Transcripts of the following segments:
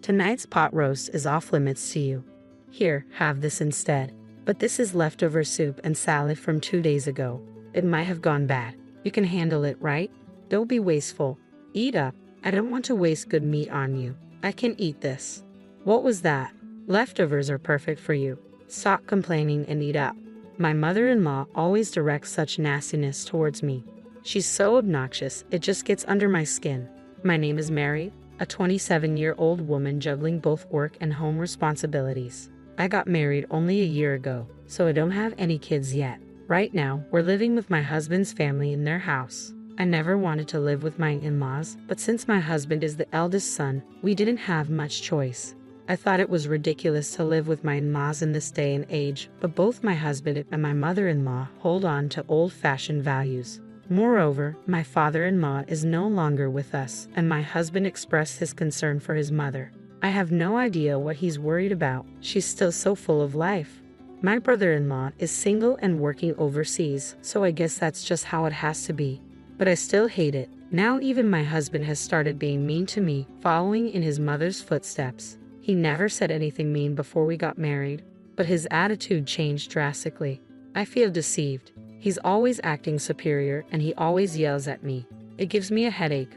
Tonight's pot roast is off limits to you. Here, have this instead. But this is leftover soup and salad from 2 days ago. It might have gone bad. You can handle it, right? Don't be wasteful. Eat up. I don't want to waste good meat on you. I can eat this. What was that? Leftovers are perfect for you. Stop complaining and eat up. My mother-in-law always directs such nastiness towards me. She's so obnoxious, it just gets under my skin. My name is Mary, a 27-year-old woman juggling both work and home responsibilities. I got married only a year ago, so I don't have any kids yet. Right now, we're living with my husband's family in their house. I never wanted to live with my in-laws, but since my husband is the eldest son, we didn't have much choice. I thought it was ridiculous to live with my in-laws in this day and age, but both my husband and my mother-in-law hold on to old-fashioned values. Moreover, my father-in-law is no longer with us, and my husband expressed his concern for his mother. I have no idea what he's worried about. She's still so full of life. My brother-in-law is single and working overseas, so I guess that's just how it has to be. But I still hate it. Now even my husband has started being mean to me, following in his mother's footsteps. He never said anything mean before we got married, but his attitude changed drastically. I feel deceived. He's always acting superior and he always yells at me. It gives me a headache.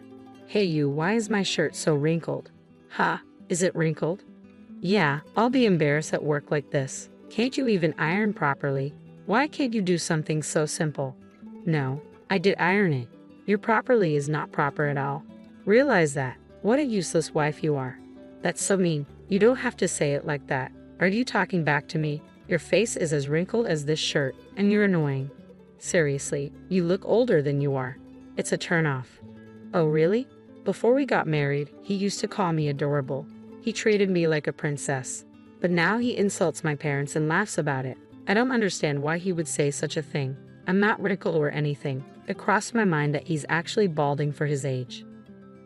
Hey you, why is my shirt so wrinkled? Ha, is it wrinkled? Yeah, I'll be embarrassed at work like this. Can't you even iron properly? Why can't you do something so simple? No, I did iron it. Your properly is not proper at all. Realize that. What a useless wife you are. That's so mean. You don't have to say it like that. Are you talking back to me? Your face is as wrinkled as this shirt, and you're annoying. Seriously, you look older than you are. It's a turnoff. Oh really? Before we got married, he used to call me adorable. He treated me like a princess. But now he insults my parents and laughs about it. I don't understand why he would say such a thing. I'm not wrinkled or anything. It crossed my mind that he's actually balding for his age.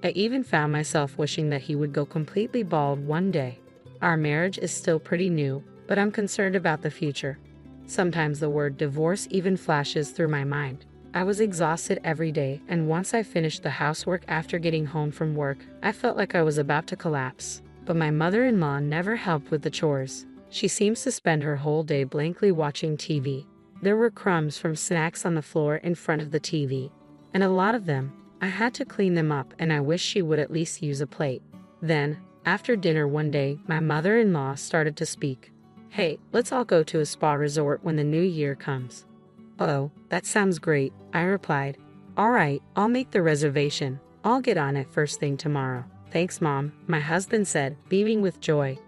I even found myself wishing that he would go completely bald one day. Our marriage is still pretty new, but I'm concerned about the future. Sometimes the word divorce even flashes through my mind. I was exhausted every day, and once I finished the housework after getting home from work, I felt like I was about to collapse. But my mother-in-law never helped with the chores. She seems to spend her whole day blankly watching TV. There were crumbs from snacks on the floor in front of the TV, and a lot of them. I had to clean them up, and I wish she would at least use a plate. Then, after dinner one day, my mother-in-law started to speak. Hey, let's all go to a spa resort when the new year comes. Oh, that sounds great, I replied. All right, I'll make the reservation. I'll get on it first thing tomorrow. Thanks, Mom, my husband said, beaming with joy.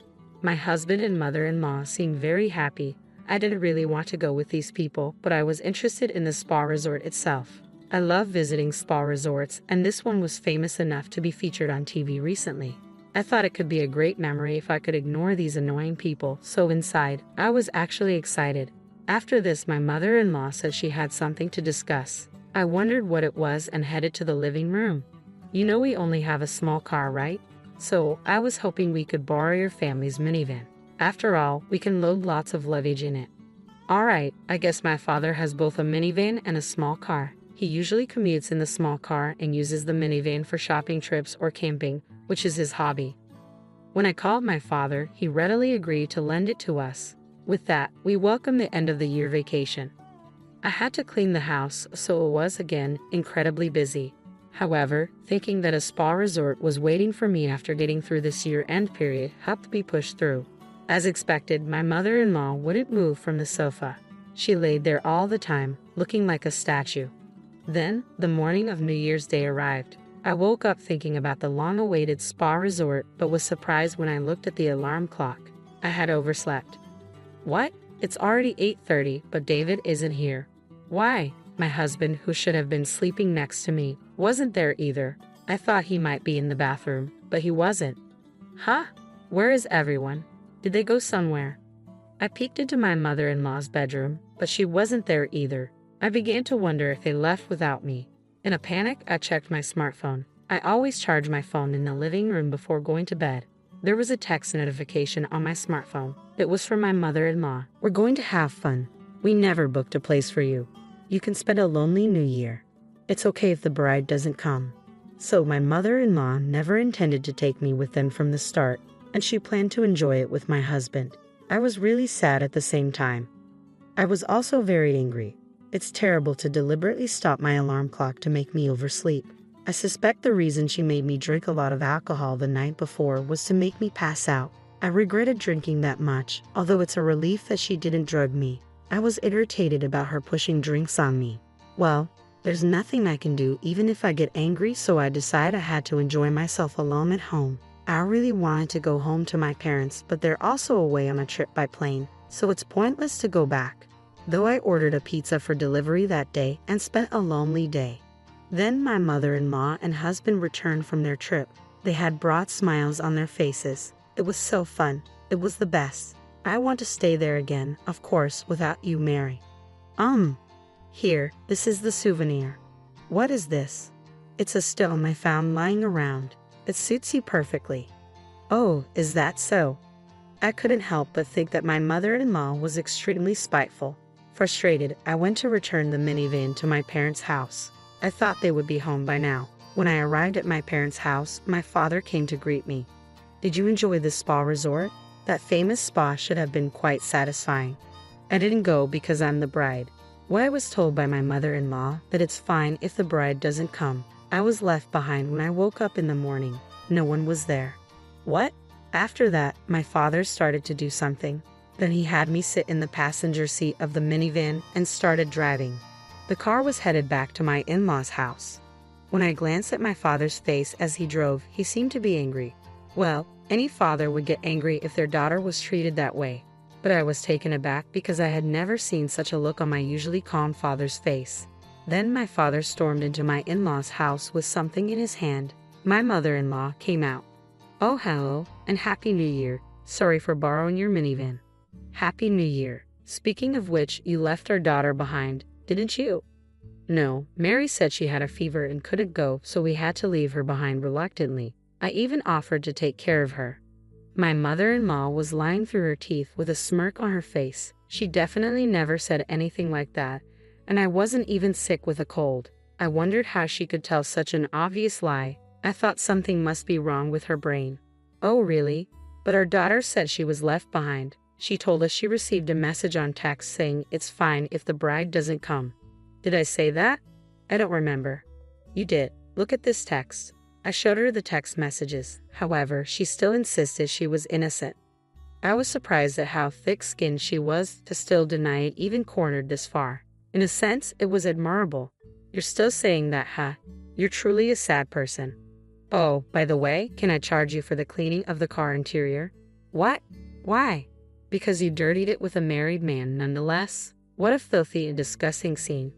My husband and mother-in-law seemed very happy. I didn't really want to go with these people, but I was interested in the spa resort itself. I love visiting spa resorts, and this one was famous enough to be featured on TV recently. I thought it could be a great memory if I could ignore these annoying people, so inside, I was actually excited. After this, my mother-in-law said she had something to discuss. I wondered what it was and headed to the living room. You know we only have a small car, right? So, I was hoping we could borrow your family's minivan. After all, we can load lots of luggage in it. Alright, I guess my father has both a minivan and a small car. He usually commutes in the small car and uses the minivan for shopping trips or camping, which is his hobby. When I called my father, he readily agreed to lend it to us. With that, we welcomed the end of the year vacation. I had to clean the house, so it was again incredibly busy. However, thinking that a spa resort was waiting for me after getting through this year-end period helped me push through. As expected, my mother-in-law wouldn't move from the sofa. She laid there all the time, looking like a statue. Then, the morning of New Year's Day arrived. I woke up thinking about the long-awaited spa resort, but was surprised when I looked at the alarm clock. I had overslept. What? It's already 8:30, but David isn't here. Why? My husband, who should have been sleeping next to me, wasn't there either. I thought he might be in the bathroom, but he wasn't. Huh? Where is everyone? Did they go somewhere? I peeked into my mother-in-law's bedroom, but she wasn't there either. I began to wonder if they left without me. In a panic, I checked my smartphone. I always charge my phone in the living room before going to bed. There was a text notification on my smartphone. It was from my mother-in-law. We're going to have fun. We never booked a place for you. You can spend a lonely New Year. It's okay if the bride doesn't come. So my mother-in-law never intended to take me with them from the start. and she planned to enjoy it with my husband. I was really sad at the same time. I was also very angry. It's terrible to deliberately stop my alarm clock to make me oversleep. I suspect the reason she made me drink a lot of alcohol the night before was to make me pass out. I regretted drinking that much, although it's a relief that she didn't drug me. I was irritated about her pushing drinks on me. Well, there's nothing I can do even if I get angry, so I decided I had to enjoy myself alone at home. I really wanted to go home to my parents, but they're also away on a trip by plane, so it's pointless to go back. Though I ordered a pizza for delivery that day and spent a lonely day. Then my mother-in-law and husband returned from their trip. They had brought smiles on their faces. It was so fun. It was the best. I want to stay there again, of course, without you, Mary. Here, this is the souvenir. What is this? It's a stone I found lying around. It suits you perfectly. Oh, is that so? I couldn't help but think that my mother-in-law was extremely spiteful. Frustrated, I went to return the minivan to my parents' house. I thought they would be home by now. When I arrived at my parents' house, my father came to greet me. Did you enjoy the spa resort? That famous spa should have been quite satisfying. I didn't go because I'm the bride. Well, I was told by my mother-in-law that it's fine if the bride doesn't come. I was left behind when I woke up in the morning. No one was there. What? After that, my father started to do something. Then he had me sit in the passenger seat of the minivan and started driving. The car was headed back to my in-laws' house. When I glanced at my father's face as he drove, he seemed to be angry. Well, any father would get angry if their daughter was treated that way. But I was taken aback because I had never seen such a look on my usually calm father's face. Then my father stormed into my in-laws' house with something in his hand. My mother-in-law came out. Oh, hello, and Happy New Year. Sorry for borrowing your minivan. Happy New Year. Speaking of which, you left our daughter behind, didn't you? No, Mary said she had a fever and couldn't go, so we had to leave her behind reluctantly. I even offered to take care of her. My mother-in-law was lying through her teeth with a smirk on her face. She definitely never said anything like that, and I wasn't even sick with a cold. I wondered how she could tell such an obvious lie. I thought something must be wrong with her brain. Oh, really? But our daughter said she was left behind. She told us she received a message on text saying it's fine if the bride doesn't come. Did I say that? I don't remember. You did. Look at this text. I showed her the text messages. However, she still insisted she was innocent. I was surprised at how thick-skinned she was to still deny it even cornered this far. In a sense, it was admirable. You're still saying that, huh? You're truly a sad person. Oh, by the way, can I charge you for the cleaning of the car interior? What? Why? Because you dirtied it with a married man nonetheless? What a filthy and disgusting scene.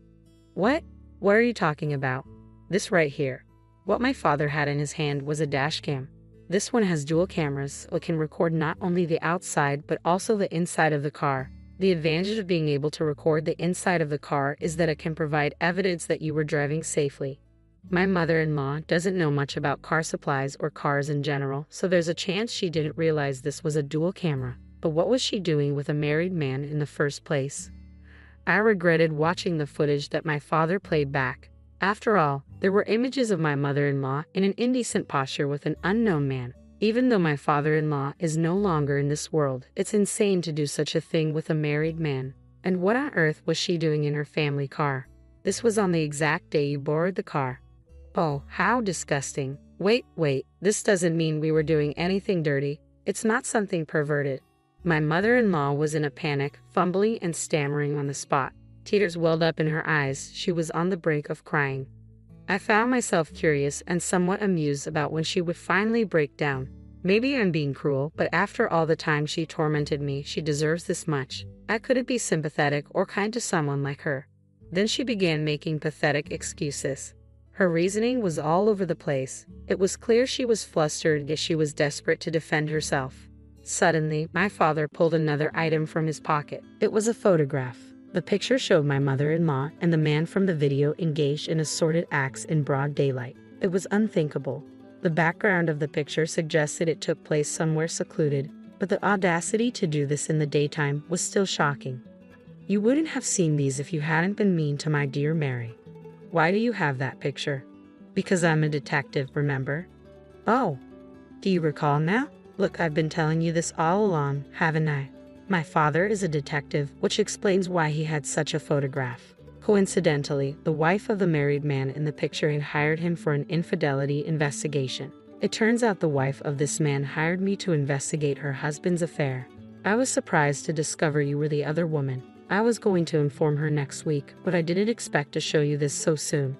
What? What are you talking about? This right here. What my father had in his hand was a dash cam. This one has dual cameras, so it can record not only the outside but also the inside of the car. The advantage of being able to record the inside of the car is that it can provide evidence that you were driving safely. My mother-in-law doesn't know much about car supplies or cars in general, so there's a chance she didn't realize this was a dual camera. But what was she doing with a married man in the first place? I regretted watching the footage that my father played back. After all, there were images of my mother-in-law in an indecent posture with an unknown man. Even though my father-in-law is no longer in this world, it's insane to do such a thing with a married man. And what on earth was she doing in her family car? This was on the exact day you borrowed the car. Oh, how disgusting. Wait, this doesn't mean we were doing anything dirty. It's not something perverted. My mother-in-law was in a panic, fumbling and stammering on the spot. Tears welled up in her eyes. She was on the brink of crying. I found myself curious and somewhat amused about when she would finally break down. Maybe I'm being cruel, but after all the time she tormented me, she deserves this much. I couldn't be sympathetic or kind to someone like her. Then she began making pathetic excuses. Her reasoning was all over the place. It was clear she was flustered, yet she was desperate to defend herself. Suddenly, my father pulled another item from his pocket. It was a photograph. The picture showed my mother-in-law and the man from the video engaged in assorted acts in broad daylight. It was unthinkable. The background of the picture suggested it took place somewhere secluded, but the audacity to do this in the daytime was still shocking. You wouldn't have seen these if you hadn't been mean to my dear Mary. Why do you have that picture? Because I'm a detective, remember? Oh, do you recall now? Look, I've been telling you this all along, haven't I? My father is a detective, which explains why he had such a photograph. Coincidentally, the wife of the married man in the picture had hired him for an infidelity investigation. It turns out the wife of this man hired me to investigate her husband's affair. I was surprised to discover you were the other woman. I was going to inform her next week, but I didn't expect to show you this so soon.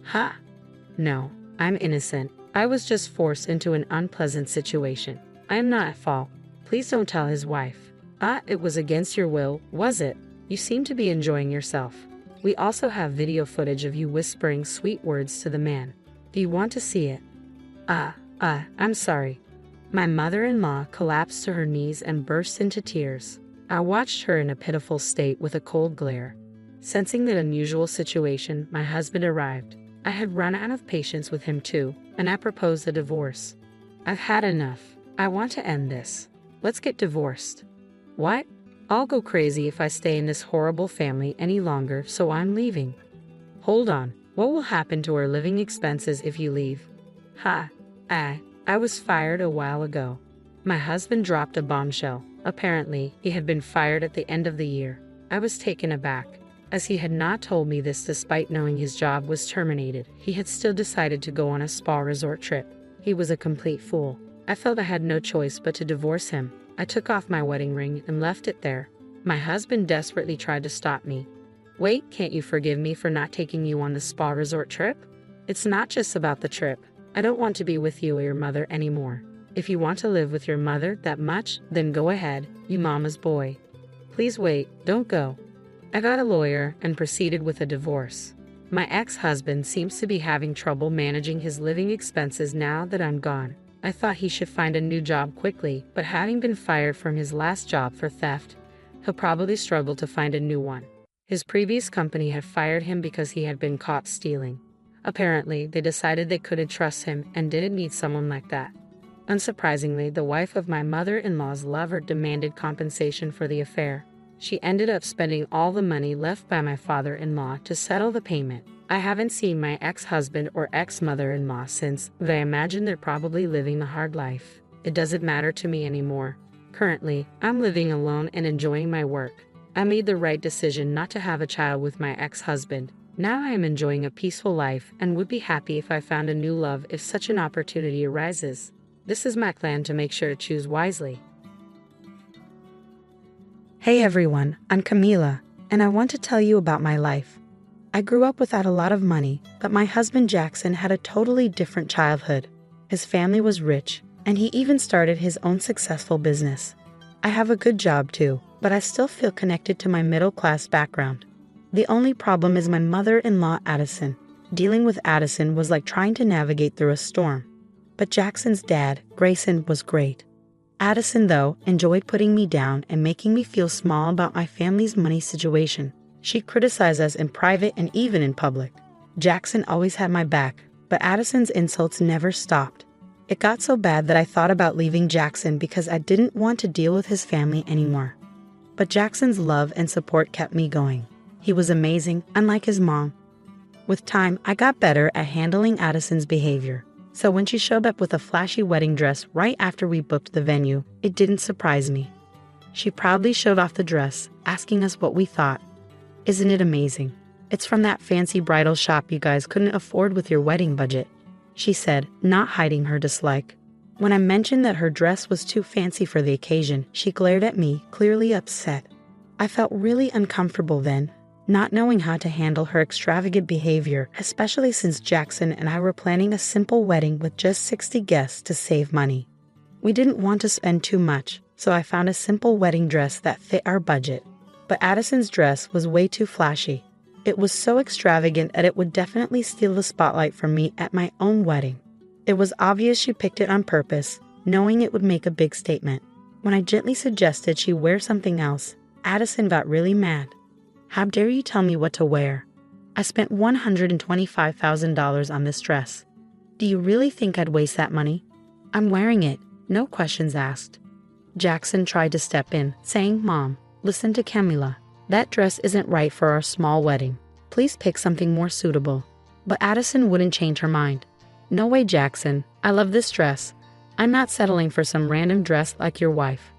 Ha! No, I'm innocent. I was just forced into an unpleasant situation. I am not at fault. Please don't tell his wife. It was against your will, was it? You seem to be enjoying yourself. We also have video footage of you whispering sweet words to the man. Do you want to see it? I'm sorry. My mother-in-law collapsed to her knees and burst into tears. I watched her in a pitiful state with a cold glare. Sensing the unusual situation, my husband arrived. I had run out of patience with him too, and I proposed a divorce. I've had enough. I want to end this. Let's get divorced. What? I'll go crazy if I stay in this horrible family any longer, so I'm leaving. Hold on. What will happen to our living expenses if you leave? I was fired a while ago. My husband dropped a bombshell. Apparently, he had been fired at the end of the year. I was taken aback. As he had not told me this despite knowing his job was terminated, he had still decided to go on a spa resort trip. He was a complete fool. I felt I had no choice but to divorce him. I took off my wedding ring and left it there. My husband desperately tried to stop me. Wait, can't you forgive me for not taking you on the spa resort trip? It's not just about the trip. I don't want to be with you or your mother anymore. If you want to live with your mother that much, then go ahead, you mama's boy. Please wait, don't go. I got a lawyer and proceeded with a divorce. My ex-husband seems to be having trouble managing his living expenses now that I'm gone. I thought he should find a new job quickly, but having been fired from his last job for theft, he'll probably struggle to find a new one. His previous company had fired him because he had been caught stealing. Apparently, they decided they couldn't trust him and didn't need someone like that. Unsurprisingly, the wife of my mother-in-law's lover demanded compensation for the affair. She ended up spending all the money left by my father-in-law to settle the payment. I haven't seen my ex-husband or ex-mother-in-law since, but I imagine they're probably living the hard life. It doesn't matter to me anymore. Currently, I'm living alone and enjoying my work. I made the right decision not to have a child with my ex-husband. Now I am enjoying a peaceful life and would be happy if I found a new love if such an opportunity arises. This is my plan to make sure to choose wisely. Hey everyone, I'm Camila, and I want to tell you about my life. I grew up without a lot of money, but my husband Jackson had a totally different childhood. His family was rich, and he even started his own successful business. I have a good job too, but I still feel connected to my middle-class background. The only problem is my mother-in-law Addison. Dealing with Addison was like trying to navigate through a storm. But Jackson's dad, Grayson, was great. Addison, though, enjoyed putting me down and making me feel small about my family's money situation. She criticized us in private and even in public. Jackson always had my back, but Addison's insults never stopped. It got so bad that I thought about leaving Jackson because I didn't want to deal with his family anymore. But Jackson's love and support kept me going. He was amazing, unlike his mom. With time, I got better at handling Addison's behavior. So when she showed up with a flashy wedding dress right after we booked the venue, it didn't surprise me. She proudly showed off the dress, asking us what we thought. Isn't it amazing? It's from that fancy bridal shop you guys couldn't afford with your wedding budget, she said, not hiding her dislike. When I mentioned that her dress was too fancy for the occasion, she glared at me, clearly upset. I felt really uncomfortable then, not knowing how to handle her extravagant behavior, especially since Jackson and I were planning a simple wedding with just 60 guests to save money. We didn't want to spend too much, so I found a simple wedding dress that fit our budget. But Addison's dress was way too flashy. It was so extravagant that it would definitely steal the spotlight from me at my own wedding. It was obvious she picked it on purpose, knowing it would make a big statement. When I gently suggested she wear something else, Addison got really mad. How dare you tell me what to wear? I spent $125,000 on this dress. Do you really think I'd waste that money? I'm wearing it, no questions asked. Jackson tried to step in, saying, Mom, listen to Camila. That dress isn't right for our small wedding. Please pick something more suitable. But Addison wouldn't change her mind. No way, Jackson. I love this dress. I'm not settling for some random dress like your wife.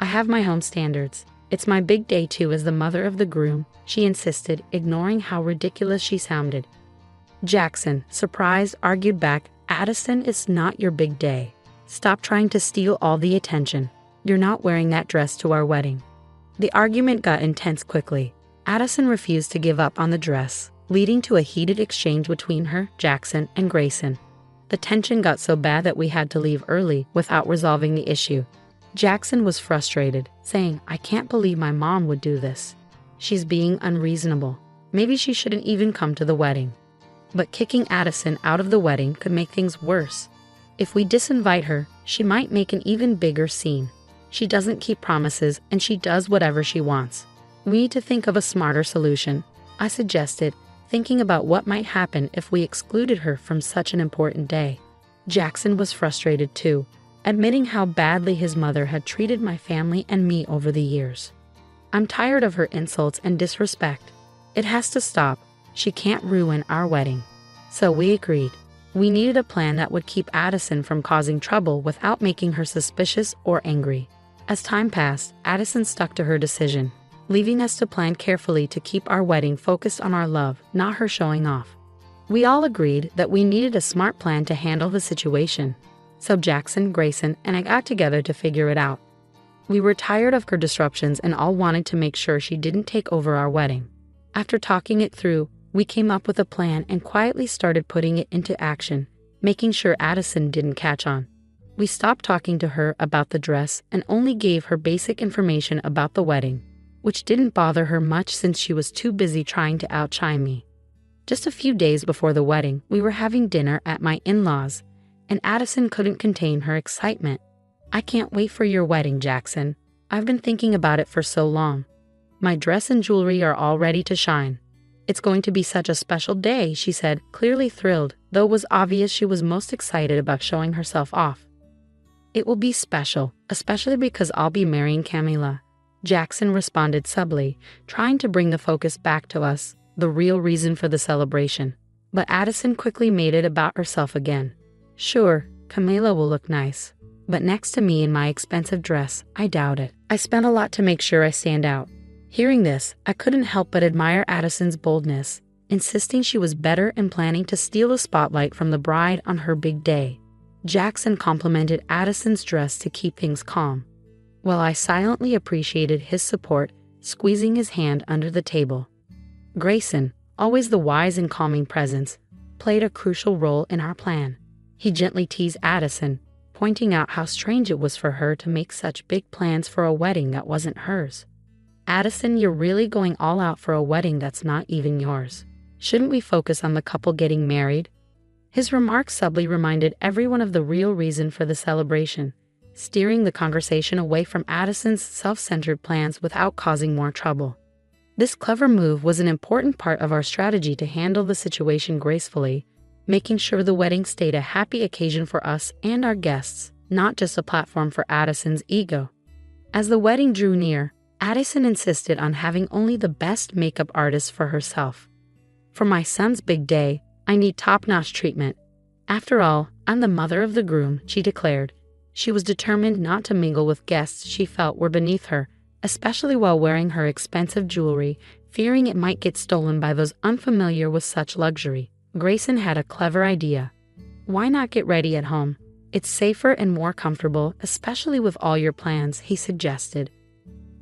I have my own standards. It's my big day too as the mother of the groom, she insisted, ignoring how ridiculous she sounded. Jackson, surprised, argued back, Addison, it's not your big day. Stop trying to steal all the attention. You're not wearing that dress to our wedding. The argument got intense quickly. Addison refused to give up on the dress, leading to a heated exchange between her, Jackson, and Grayson. The tension got so bad that we had to leave early without resolving the issue. Jackson was frustrated, saying, I can't believe my mom would do this. She's being unreasonable. Maybe she shouldn't even come to the wedding. But kicking Addison out of the wedding could make things worse. If we disinvite her, she might make an even bigger scene. She doesn't keep promises and she does whatever she wants. We need to think of a smarter solution, I suggested, thinking about what might happen if we excluded her from such an important day. Jackson was frustrated too, admitting how badly his mother had treated my family and me over the years. I'm tired of her insults and disrespect. It has to stop. She can't ruin our wedding. So we agreed. We needed a plan that would keep Addison from causing trouble without making her suspicious or angry. As time passed, Addison stuck to her decision, leaving us to plan carefully to keep our wedding focused on our love, not her showing off. We all agreed that we needed a smart plan to handle the situation. So Jackson, Grayson, and I got together to figure it out. We were tired of her disruptions and all wanted to make sure she didn't take over our wedding. After talking it through, we came up with a plan and quietly started putting it into action, making sure Addison didn't catch on. We stopped talking to her about the dress and only gave her basic information about the wedding, which didn't bother her much since she was too busy trying to outshine me. Just a few days before the wedding, we were having dinner at my in-laws, and Addison couldn't contain her excitement. I can't wait for your wedding, Jackson. I've been thinking about it for so long. My dress and jewelry are all ready to shine. It's going to be such a special day, she said, clearly thrilled, though it was obvious she was most excited about showing herself off. It will be special, especially because I'll be marrying Camila, Jackson responded subtly, trying to bring the focus back to us, the real reason for the celebration. But Addison quickly made it about herself again. Sure, Camila will look nice, but next to me in my expensive dress, I doubt it. I spent a lot to make sure I stand out. Hearing this, I couldn't help but admire Addison's boldness, insisting she was better and planning to steal the spotlight from the bride on her big day. Jackson complimented Addison's dress to keep things calm, while I silently appreciated his support, squeezing his hand under the table. Grayson, always the wise and calming presence, played a crucial role in our plan. He gently teased Addison, pointing out how strange it was for her to make such big plans for a wedding that wasn't hers. Addison, you're really going all out for a wedding that's not even yours. Shouldn't we focus on the couple getting married? His remarks subtly reminded everyone of the real reason for the celebration, steering the conversation away from Addison's self-centered plans without causing more trouble. This clever move was an important part of our strategy to handle the situation gracefully, making sure the wedding stayed a happy occasion for us and our guests, not just a platform for Addison's ego. As the wedding drew near, Addison insisted on having only the best makeup artist for herself. For my son's big day, I need top-notch treatment. After all, I'm the mother of the groom, she declared. She was determined not to mingle with guests she felt were beneath her, especially while wearing her expensive jewelry, fearing it might get stolen by those unfamiliar with such luxury. Grayson had a clever idea. Why not get ready at home? It's safer and more comfortable, especially with all your plans, he suggested.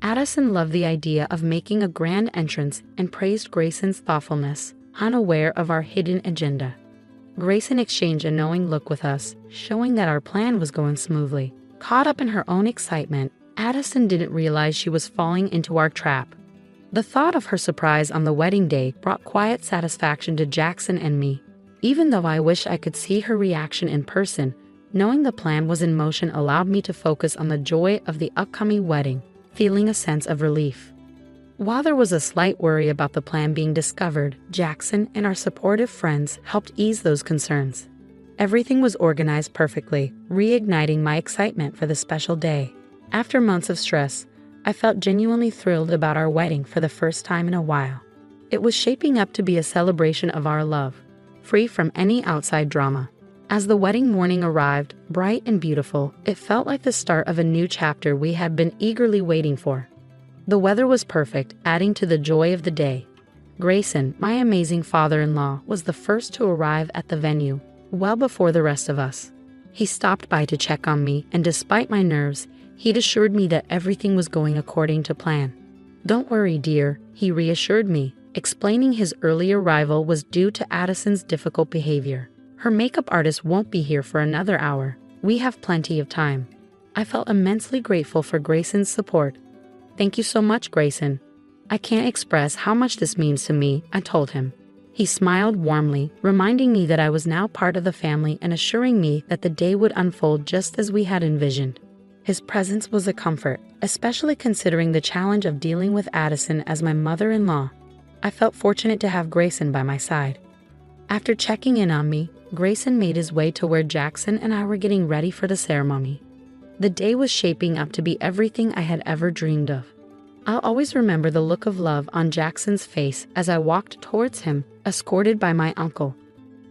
Addison loved the idea of making a grand entrance and praised Grayson's thoughtfulness, unaware of our hidden agenda. Grayson exchanged a knowing look with us, showing that our plan was going smoothly. Caught up in her own excitement, Addison didn't realize she was falling into our trap. The thought of her surprise on the wedding day brought quiet satisfaction to Jackson and me. Even though I wish I could see her reaction in person, knowing the plan was in motion allowed me to focus on the joy of the upcoming wedding, feeling a sense of relief. While there was a slight worry about the plan being discovered, Jackson and our supportive friends helped ease those concerns. Everything was organized perfectly, reigniting my excitement for the special day. After months of stress, I felt genuinely thrilled about our wedding for the first time in a while. It was shaping up to be a celebration of our love, free from any outside drama. As the wedding morning arrived, bright and beautiful, it felt like the start of a new chapter we had been eagerly waiting for. The weather was perfect, adding to the joy of the day. Grayson, my amazing father-in-law, was the first to arrive at the venue, well before the rest of us. He stopped by to check on me, and despite my nerves, he'd assured me that everything was going according to plan. "Don't worry, dear," he reassured me, explaining his early arrival was due to Addison's difficult behavior. "Her makeup artist won't be here for another hour. We have plenty of time." I felt immensely grateful for Grayson's support. "Thank you so much, Grayson. I can't express how much this means to me," I told him. He smiled warmly, reminding me that I was now part of the family and assuring me that the day would unfold just as we had envisioned. His presence was a comfort, especially considering the challenge of dealing with Addison as my mother-in-law. I felt fortunate to have Grayson by my side. After checking in on me, Grayson made his way to where Jackson and I were getting ready for the ceremony. The day was shaping up to be everything I had ever dreamed of. I'll always remember the look of love on Jackson's face as I walked towards him, escorted by my uncle.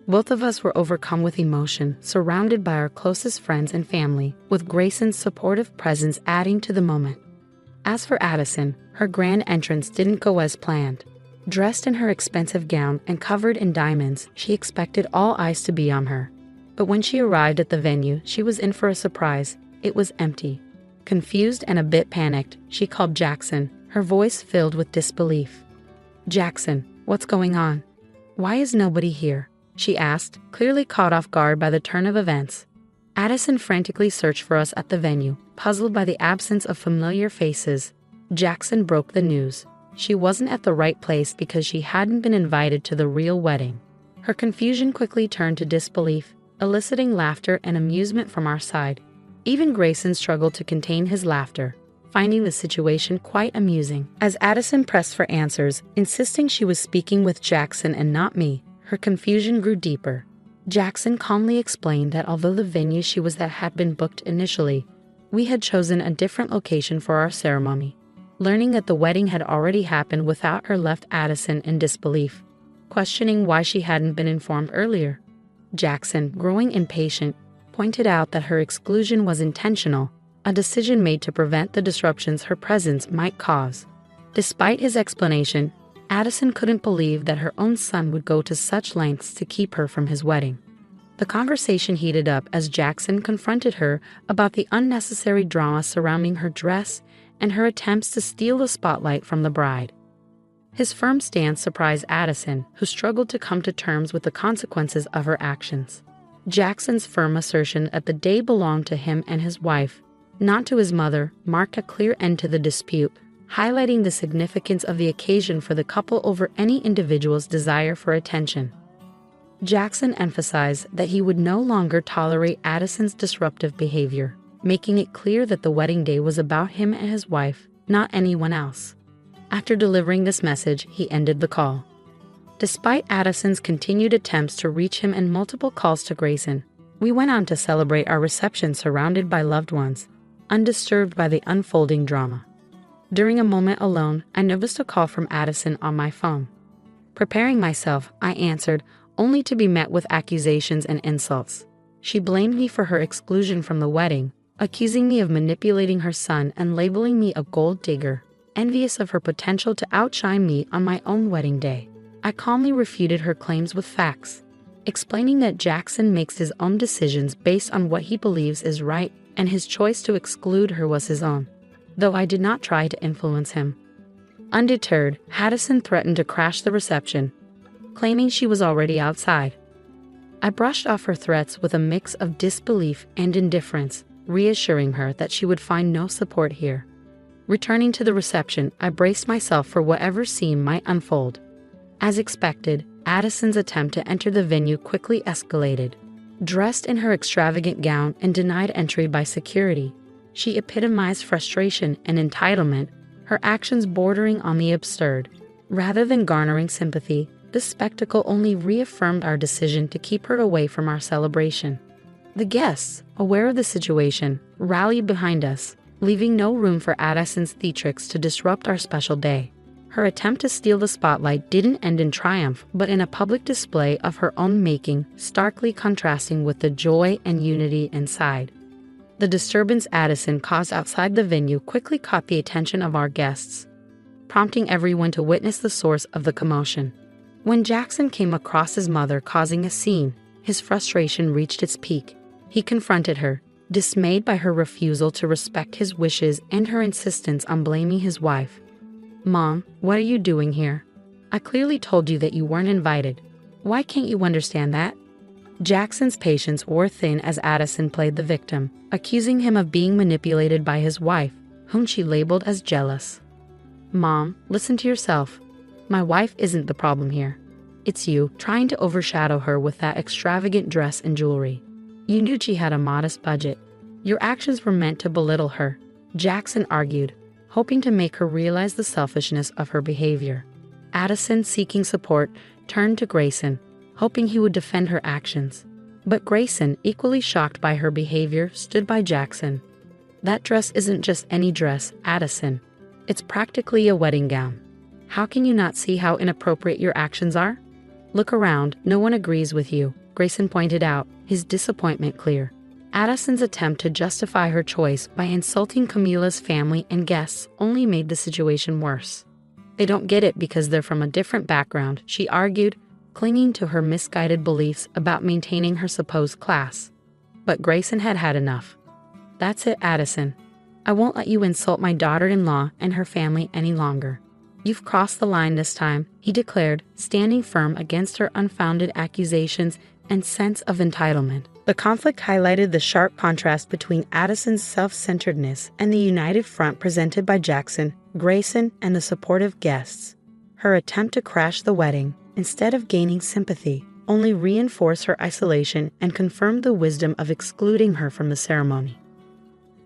Both of us were overcome with emotion, surrounded by our closest friends and family, with Grayson's supportive presence adding to the moment. As for Addison, her grand entrance didn't go as planned. Dressed in her expensive gown and covered in diamonds, she expected all eyes to be on her. But when she arrived at the venue, she was in for a surprise. It was empty. Confused and a bit panicked, she called Jackson, her voice filled with disbelief. "Jackson, what's going on? Why is nobody here?" she asked, clearly caught off guard by the turn of events. Addison frantically searched for us at the venue, puzzled by the absence of familiar faces. Jackson broke the news. She wasn't at the right place because she hadn't been invited to the real wedding. Her confusion quickly turned to disbelief, eliciting laughter and amusement from our side. Even Grayson struggled to contain his laughter, finding the situation quite amusing. As Addison pressed for answers, insisting she was speaking with Jackson and not me, her confusion grew deeper. Jackson calmly explained that although the venue she was at had been booked initially, we had chosen a different location for our ceremony. Learning that the wedding had already happened without her left Addison in disbelief, questioning why she hadn't been informed earlier. Jackson, growing impatient, pointed out that her exclusion was intentional, a decision made to prevent the disruptions her presence might cause. Despite his explanation, Addison couldn't believe that her own son would go to such lengths to keep her from his wedding. The conversation heated up as Jackson confronted her about the unnecessary drama surrounding her dress and her attempts to steal the spotlight from the bride. His firm stance surprised Addison, who struggled to come to terms with the consequences of her actions. Jackson's firm assertion that the day belonged to him and his wife, not to his mother, marked a clear end to the dispute, highlighting the significance of the occasion for the couple over any individual's desire for attention. Jackson emphasized that he would no longer tolerate Addison's disruptive behavior, making it clear that the wedding day was about him and his wife, not anyone else. After delivering this message, he ended the call. Despite Addison's continued attempts to reach him and multiple calls to Grayson, we went on to celebrate our reception surrounded by loved ones, undisturbed by the unfolding drama. During a moment alone, I noticed a call from Addison on my phone. Preparing myself, I answered, only to be met with accusations and insults. She blamed me for her exclusion from the wedding, accusing me of manipulating her son and labeling me a gold digger, envious of her potential to outshine me on my own wedding day. I calmly refuted her claims with facts, explaining that Jackson makes his own decisions based on what he believes is right, and his choice to exclude her was his own, though I did not try to influence him. Undeterred, Addison threatened to crash the reception, claiming she was already outside. I brushed off her threats with a mix of disbelief and indifference, reassuring her that she would find no support here. Returning to the reception, I braced myself for whatever scene might unfold. As expected, Addison's attempt to enter the venue quickly escalated. Dressed in her extravagant gown and denied entry by security, she epitomized frustration and entitlement, her actions bordering on the absurd. Rather than garnering sympathy, this spectacle only reaffirmed our decision to keep her away from our celebration. The guests, aware of the situation, rallied behind us, leaving no room for Addison's theatrics to disrupt our special day. Her attempt to steal the spotlight didn't end in triumph, but in a public display of her own making, starkly contrasting with the joy and unity inside. The disturbance Addison caused outside the venue quickly caught the attention of our guests, prompting everyone to witness the source of the commotion. When Jackson came across his mother causing a scene, his frustration reached its peak. He confronted her, dismayed by her refusal to respect his wishes and her insistence on blaming his wife. "Mom, what are you doing here? I clearly told you that you weren't invited. Why can't you understand that?" Jackson's patience wore thin as Addison played the victim, accusing him of being manipulated by his wife, whom she labeled as jealous. "Mom, listen to yourself. My wife isn't the problem here. It's you trying to overshadow her with that extravagant dress and jewelry. You knew she had a modest budget. Your actions were meant to belittle her," Jackson argued, hoping to make her realize the selfishness of her behavior. Addison, seeking support, turned to Grayson, hoping he would defend her actions. But Grayson, equally shocked by her behavior, stood by Jackson. "That dress isn't just any dress, Addison. It's practically a wedding gown. How can you not see how inappropriate your actions are? Look around, no one agrees with you," Grayson pointed out, his disappointment clear. Addison's attempt to justify her choice by insulting Camila's family and guests only made the situation worse. "They don't get it because they're from a different background," she argued, clinging to her misguided beliefs about maintaining her supposed class. But Grayson had had enough. "That's it, Addison. I won't let you insult my daughter-in-law and her family any longer. You've crossed the line this time," he declared, standing firm against her unfounded accusations and sense of entitlement. The conflict highlighted the sharp contrast between Addison's self-centeredness and the united front presented by Jackson, Grayson, and the supportive guests. Her attempt to crash the wedding, instead of gaining sympathy, only reinforced her isolation and confirmed the wisdom of excluding her from the ceremony.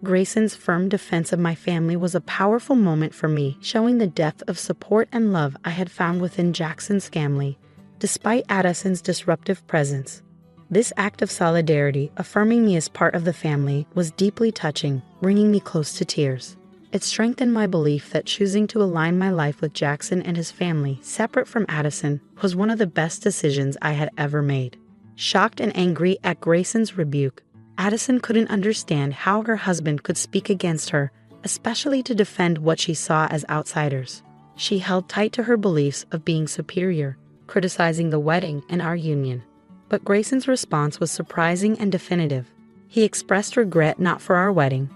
Grayson's firm defense of my family was a powerful moment for me, showing the depth of support and love I had found within Jackson's family, despite Addison's disruptive presence. This act of solidarity, affirming me as part of the family, was deeply touching, bringing me close to tears. It strengthened my belief that choosing to align my life with Jackson and his family, separate from Addison, was one of the best decisions I had ever made. Shocked and angry at Grayson's rebuke, Addison couldn't understand how her husband could speak against her, especially to defend what she saw as outsiders. She held tight to her beliefs of being superior, criticizing the wedding and our union. But Grayson's response was surprising and definitive. He expressed regret not for our wedding,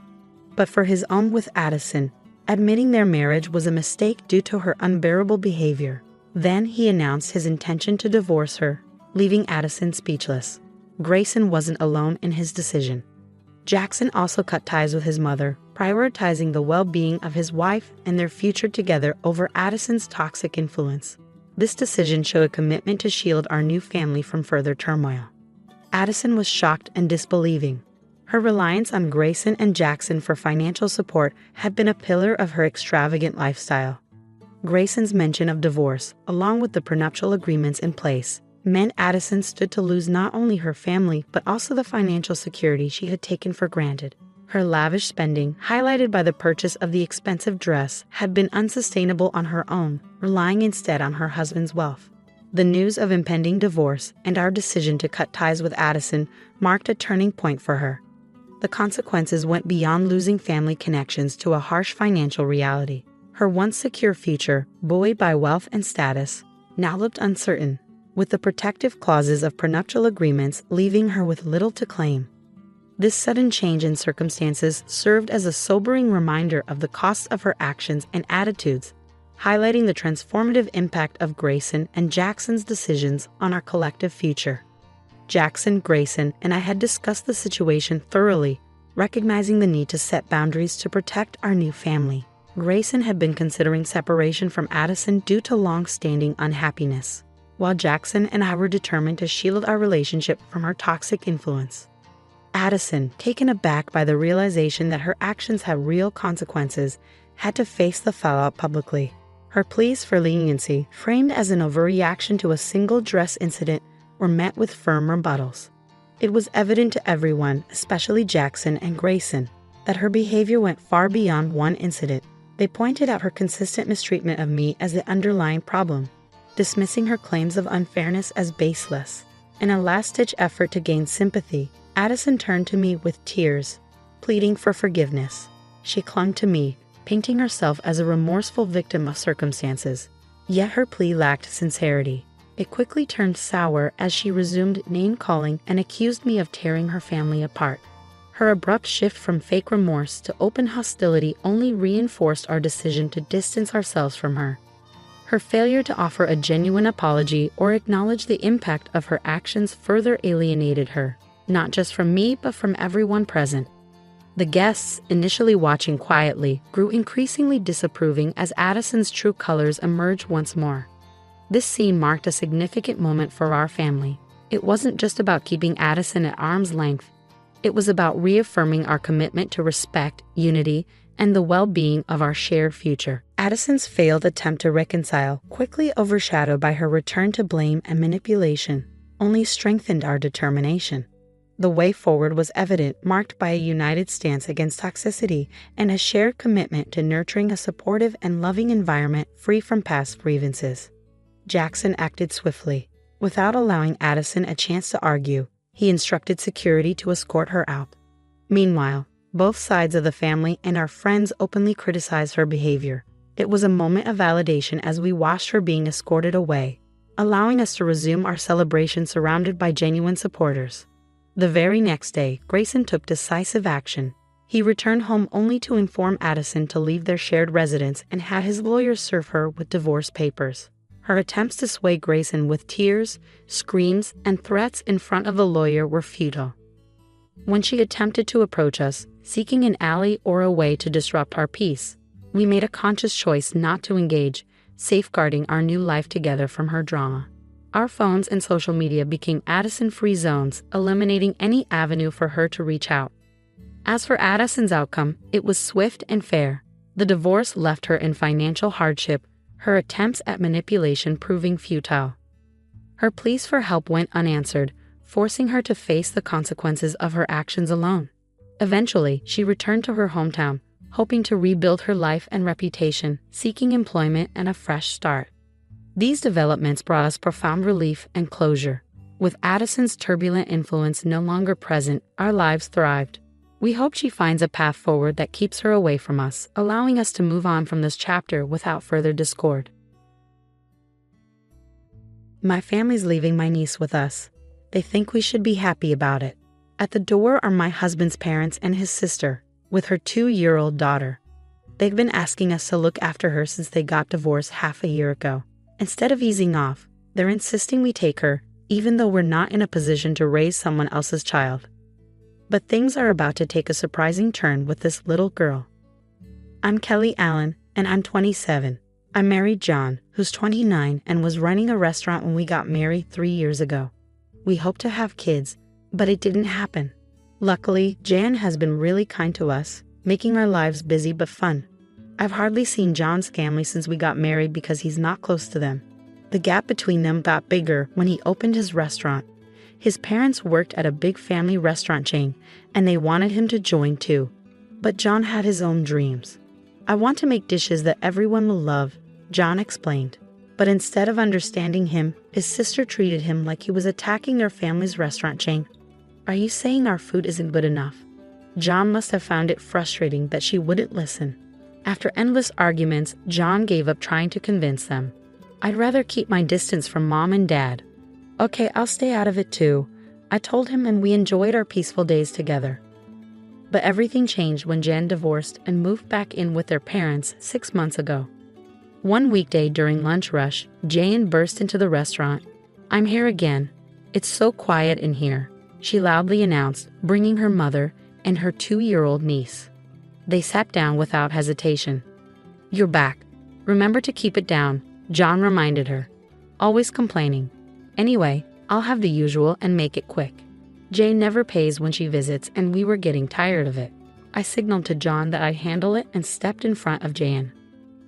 but for his own with Addison, admitting their marriage was a mistake due to her unbearable behavior. Then he announced his intention to divorce her, leaving Addison speechless. Grayson wasn't alone in his decision. Jackson also cut ties with his mother, prioritizing the well-being of his wife and their future together over Addison's toxic influence. This decision showed a commitment to shield our new family from further turmoil. Addison was shocked and disbelieving. Her reliance on Grayson and Jackson for financial support had been a pillar of her extravagant lifestyle. Grayson's mention of divorce, along with the prenuptial agreements in place, meant Addison stood to lose not only her family but also the financial security she had taken for granted. Her lavish spending, highlighted by the purchase of the expensive dress, had been unsustainable on her own, relying instead on her husband's wealth. The news of impending divorce and our decision to cut ties with Addison marked a turning point for her. The consequences went beyond losing family connections to a harsh financial reality. Her once secure future, buoyed by wealth and status, now looked uncertain, with the protective clauses of prenuptial agreements leaving her with little to claim. This sudden change in circumstances served as a sobering reminder of the costs of her actions and attitudes, highlighting the transformative impact of Grayson and Jackson's decisions on our collective future. Jackson, Grayson, and I had discussed the situation thoroughly, recognizing the need to set boundaries to protect our new family. Grayson had been considering separation from Addison due to long-standing unhappiness, while Jackson and I were determined to shield our relationship from her toxic influence. Addison, taken aback by the realization that her actions had real consequences, had to face the fallout publicly. Her pleas for leniency, framed as an overreaction to a single dress incident, were met with firm rebuttals. It was evident to everyone, especially Jackson and Grayson, that her behavior went far beyond one incident. They pointed out her consistent mistreatment of me as the underlying problem, dismissing her claims of unfairness as baseless. In a last-ditch effort to gain sympathy, Addison turned to me with tears, pleading for forgiveness. She clung to me, painting herself as a remorseful victim of circumstances. Yet her plea lacked sincerity. It quickly turned sour as she resumed name-calling and accused me of tearing her family apart. Her abrupt shift from fake remorse to open hostility only reinforced our decision to distance ourselves from her. Her failure to offer a genuine apology or acknowledge the impact of her actions further alienated her, not just from me but from everyone present. The guests, initially watching quietly, grew increasingly disapproving as Addison's true colors emerged once more. This scene marked a significant moment for our family. It wasn't just about keeping Addison at arm's length. It was about reaffirming our commitment to respect, unity, and the well-being of our shared future. Addison's failed attempt to reconcile, quickly overshadowed by her return to blame and manipulation, only strengthened our determination. The way forward was evident, marked by a united stance against toxicity and a shared commitment to nurturing a supportive and loving environment free from past grievances. Jackson acted swiftly. Without allowing Addison a chance to argue, he instructed security to escort her out. Meanwhile, both sides of the family and our friends openly criticized her behavior. It was a moment of validation as we watched her being escorted away, allowing us to resume our celebration surrounded by genuine supporters. The very next day, Grayson took decisive action. He returned home only to inform Addison to leave their shared residence and had his lawyers serve her with divorce papers. Her attempts to sway Grayson with tears, screams, and threats in front of the lawyer were futile. When she attempted to approach us, seeking an ally or a way to disrupt our peace, we made a conscious choice not to engage, safeguarding our new life together from her drama. Our phones and social media became Addison-free zones, eliminating any avenue for her to reach out. As for Addison's outcome, it was swift and fair. The divorce left her in financial hardship, her attempts at manipulation proving futile. Her pleas for help went unanswered, forcing her to face the consequences of her actions alone. Eventually, she returned to her hometown, hoping to rebuild her life and reputation, seeking employment and a fresh start. These developments brought us profound relief and closure. With Addison's turbulent influence no longer present, our lives thrived. We hope she finds a path forward that keeps her away from us, allowing us to move on from this chapter without further discord. My family's leaving my niece with us. They think we should be happy about it. At the door are my husband's parents and his sister, with her 2-year-old daughter. They've been asking us to look after her since they got divorced half a year ago. Instead of easing off, they're insisting we take her, even though we're not in a position to raise someone else's child. But things are about to take a surprising turn with this little girl. I'm Kelly Allen, and I'm 27. I married John, who's 29 and was running a restaurant when we got married 3 years ago. We hoped to have kids, but it didn't happen. Luckily, Jan has been really kind to us, making our lives busy but fun. I've hardly seen John's family since we got married because he's not close to them. The gap between them got bigger when he opened his restaurant. His parents worked at a big family restaurant chain, and they wanted him to join too. But John had his own dreams. I want to make dishes that everyone will love, John explained. But instead of understanding him, his sister treated him like he was attacking their family's restaurant chain. Are you saying our food isn't good enough? John must have found it frustrating that she wouldn't listen. After endless arguments, John gave up trying to convince them. I'd rather keep my distance from Mom and Dad. Okay, I'll stay out of it too, I told him, and we enjoyed our peaceful days together. But everything changed when Jan divorced and moved back in with their parents 6 months ago. One weekday during lunch rush, Jan burst into the restaurant. I'm here again. It's so quiet in here, she loudly announced, bringing her mother and her 2-year-old niece. They sat down without hesitation. You're back. Remember to keep it down, John reminded her. Always complaining. Anyway, I'll have the usual and make it quick. Jane never pays when she visits, and we were getting tired of it. I signaled to John that I'd handle it and stepped in front of Jan.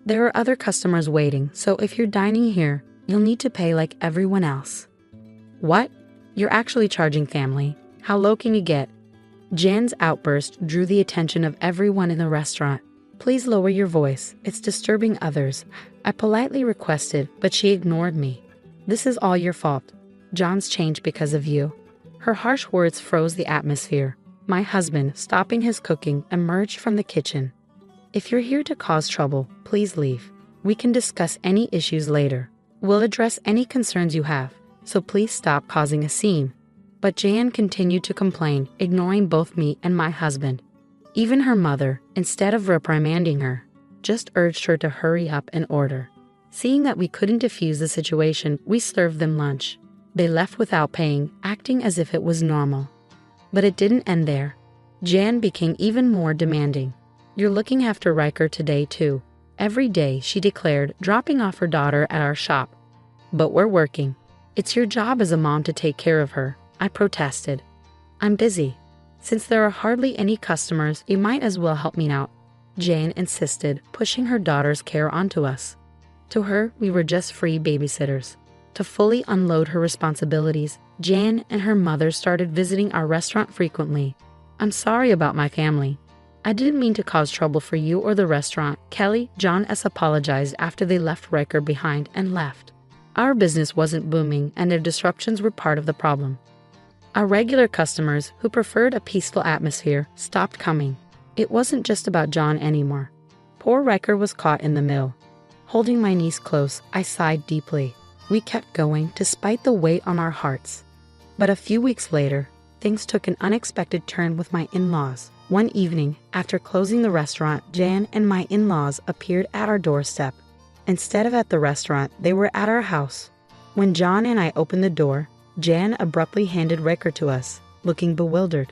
There are other customers waiting, so if you're dining here, you'll need to pay like everyone else. What? You're actually charging family? How low can you get? Jan's outburst drew the attention of everyone in the restaurant. Please lower your voice, it's disturbing others, I politely requested, but she ignored me. This is all your fault. John's changed because of you. Her harsh words froze the atmosphere. My husband, stopping his cooking, emerged from the kitchen. If you're here to cause trouble, please leave. We can discuss any issues later. We'll address any concerns you have, so please stop causing a scene. But Jan continued to complain, ignoring both me and my husband. Even her mother, instead of reprimanding her, just urged her to hurry up and order. Seeing that we couldn't defuse the situation, we served them lunch. They left without paying, acting as if it was normal. But it didn't end there. Jan became even more demanding. You're looking after Riker today too. Every day, she declared, dropping off her daughter at our shop. But we're working. It's your job as a mom to take care of her, I protested. I'm busy. Since there are hardly any customers, you might as well help me out, Jan insisted, pushing her daughter's care onto us. To her, we were just free babysitters. To fully unload her responsibilities, Jan and her mother started visiting our restaurant frequently. I'm sorry about my family. I didn't mean to cause trouble for you or the restaurant, Kelly, John S. apologized after they left Riker behind and left. Our business wasn't booming and their disruptions were part of the problem. Our regular customers, who preferred a peaceful atmosphere, stopped coming. It wasn't just about John anymore. Poor Riker was caught in the middle. Holding my niece close, I sighed deeply. We kept going despite the weight on our hearts. But a few weeks later, things took an unexpected turn with my in-laws. One evening, after closing the restaurant, Jan and my in-laws appeared at our doorstep. Instead of at the restaurant, they were at our house. When John and I opened the door, Jan abruptly handed Riker to us, looking bewildered.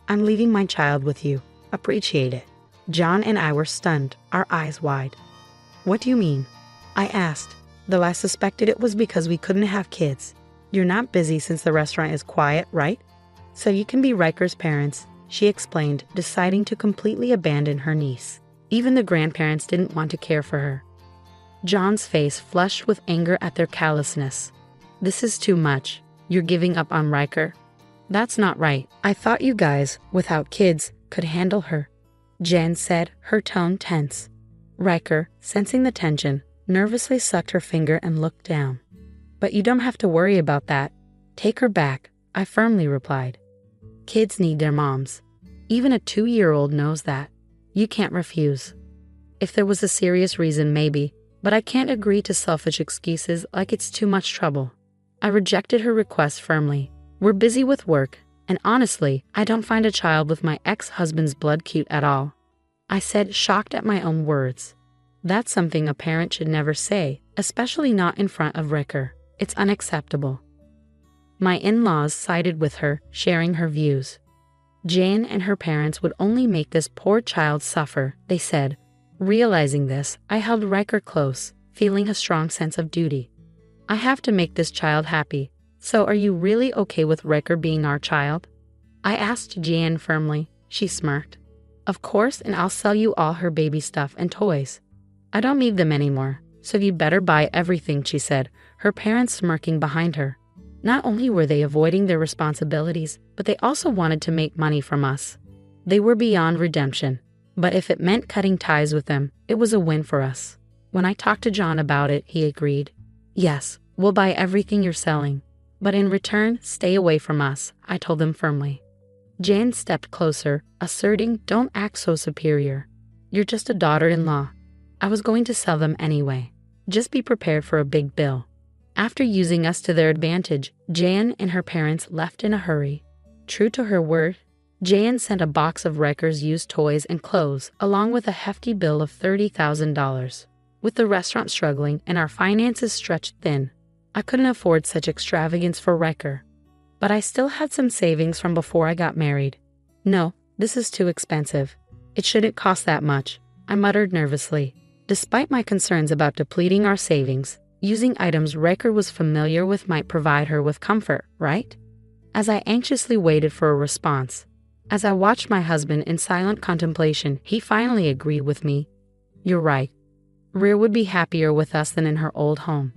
I'm leaving my child with you. Appreciate it. John and I were stunned, our eyes wide. What do you mean? I asked, though I suspected it was because we couldn't have kids. You're not busy since the restaurant is quiet, right? So you can be Riker's parents, she explained, deciding to completely abandon her niece. Even the grandparents didn't want to care for her. John's face flushed with anger at their callousness. This is too much. You're giving up on Riker. That's not right. I thought you guys, without kids, could handle her, Jan said, her tone tense. Riker, sensing the tension, nervously sucked her finger and looked down. But you don't have to worry about that. Take her back, I firmly replied. Kids need their moms. Even a 2-year-old knows that. You can't refuse. If there was a serious reason, maybe, but I can't agree to selfish excuses like it's too much trouble. I rejected her request firmly. We're busy with work, and honestly, I don't find a child with my ex-husband's blood cute at all. I said, shocked at my own words. That's something a parent should never say, especially not in front of Riker. It's unacceptable. My in-laws sided with her, sharing her views. Jan and her parents would only make this poor child suffer, they said. Realizing this, I held Riker close, feeling a strong sense of duty. I have to make this child happy. So are you really okay with Riker being our child? I asked Jan firmly. She smirked. Of course, and I'll sell you all her baby stuff and toys. I don't need them anymore, so you better buy everything, she said, her parents smirking behind her. Not only were they avoiding their responsibilities, but they also wanted to make money from us. They were beyond redemption, but if it meant cutting ties with them, it was a win for us. When I talked to John about it, he agreed. Yes, we'll buy everything you're selling. But in return, stay away from us, I told them firmly. Jan stepped closer, asserting, don't act so superior. You're just a daughter-in-law. I was going to sell them anyway. Just be prepared for a big bill. After using us to their advantage, Jan and her parents left in a hurry. True to her word, Jan sent a box of Riker's used toys and clothes, along with a hefty bill of $30,000. With the restaurant struggling and our finances stretched thin, I couldn't afford such extravagance for Riker. But I still had some savings from before I got married. No, this is too expensive. It shouldn't cost that much, I muttered nervously. Despite my concerns about depleting our savings, using items Riker was familiar with might provide her with comfort, right? As I anxiously waited for a response, as I watched my husband in silent contemplation, he finally agreed with me. You're right. Rhea would be happier with us than in her old home.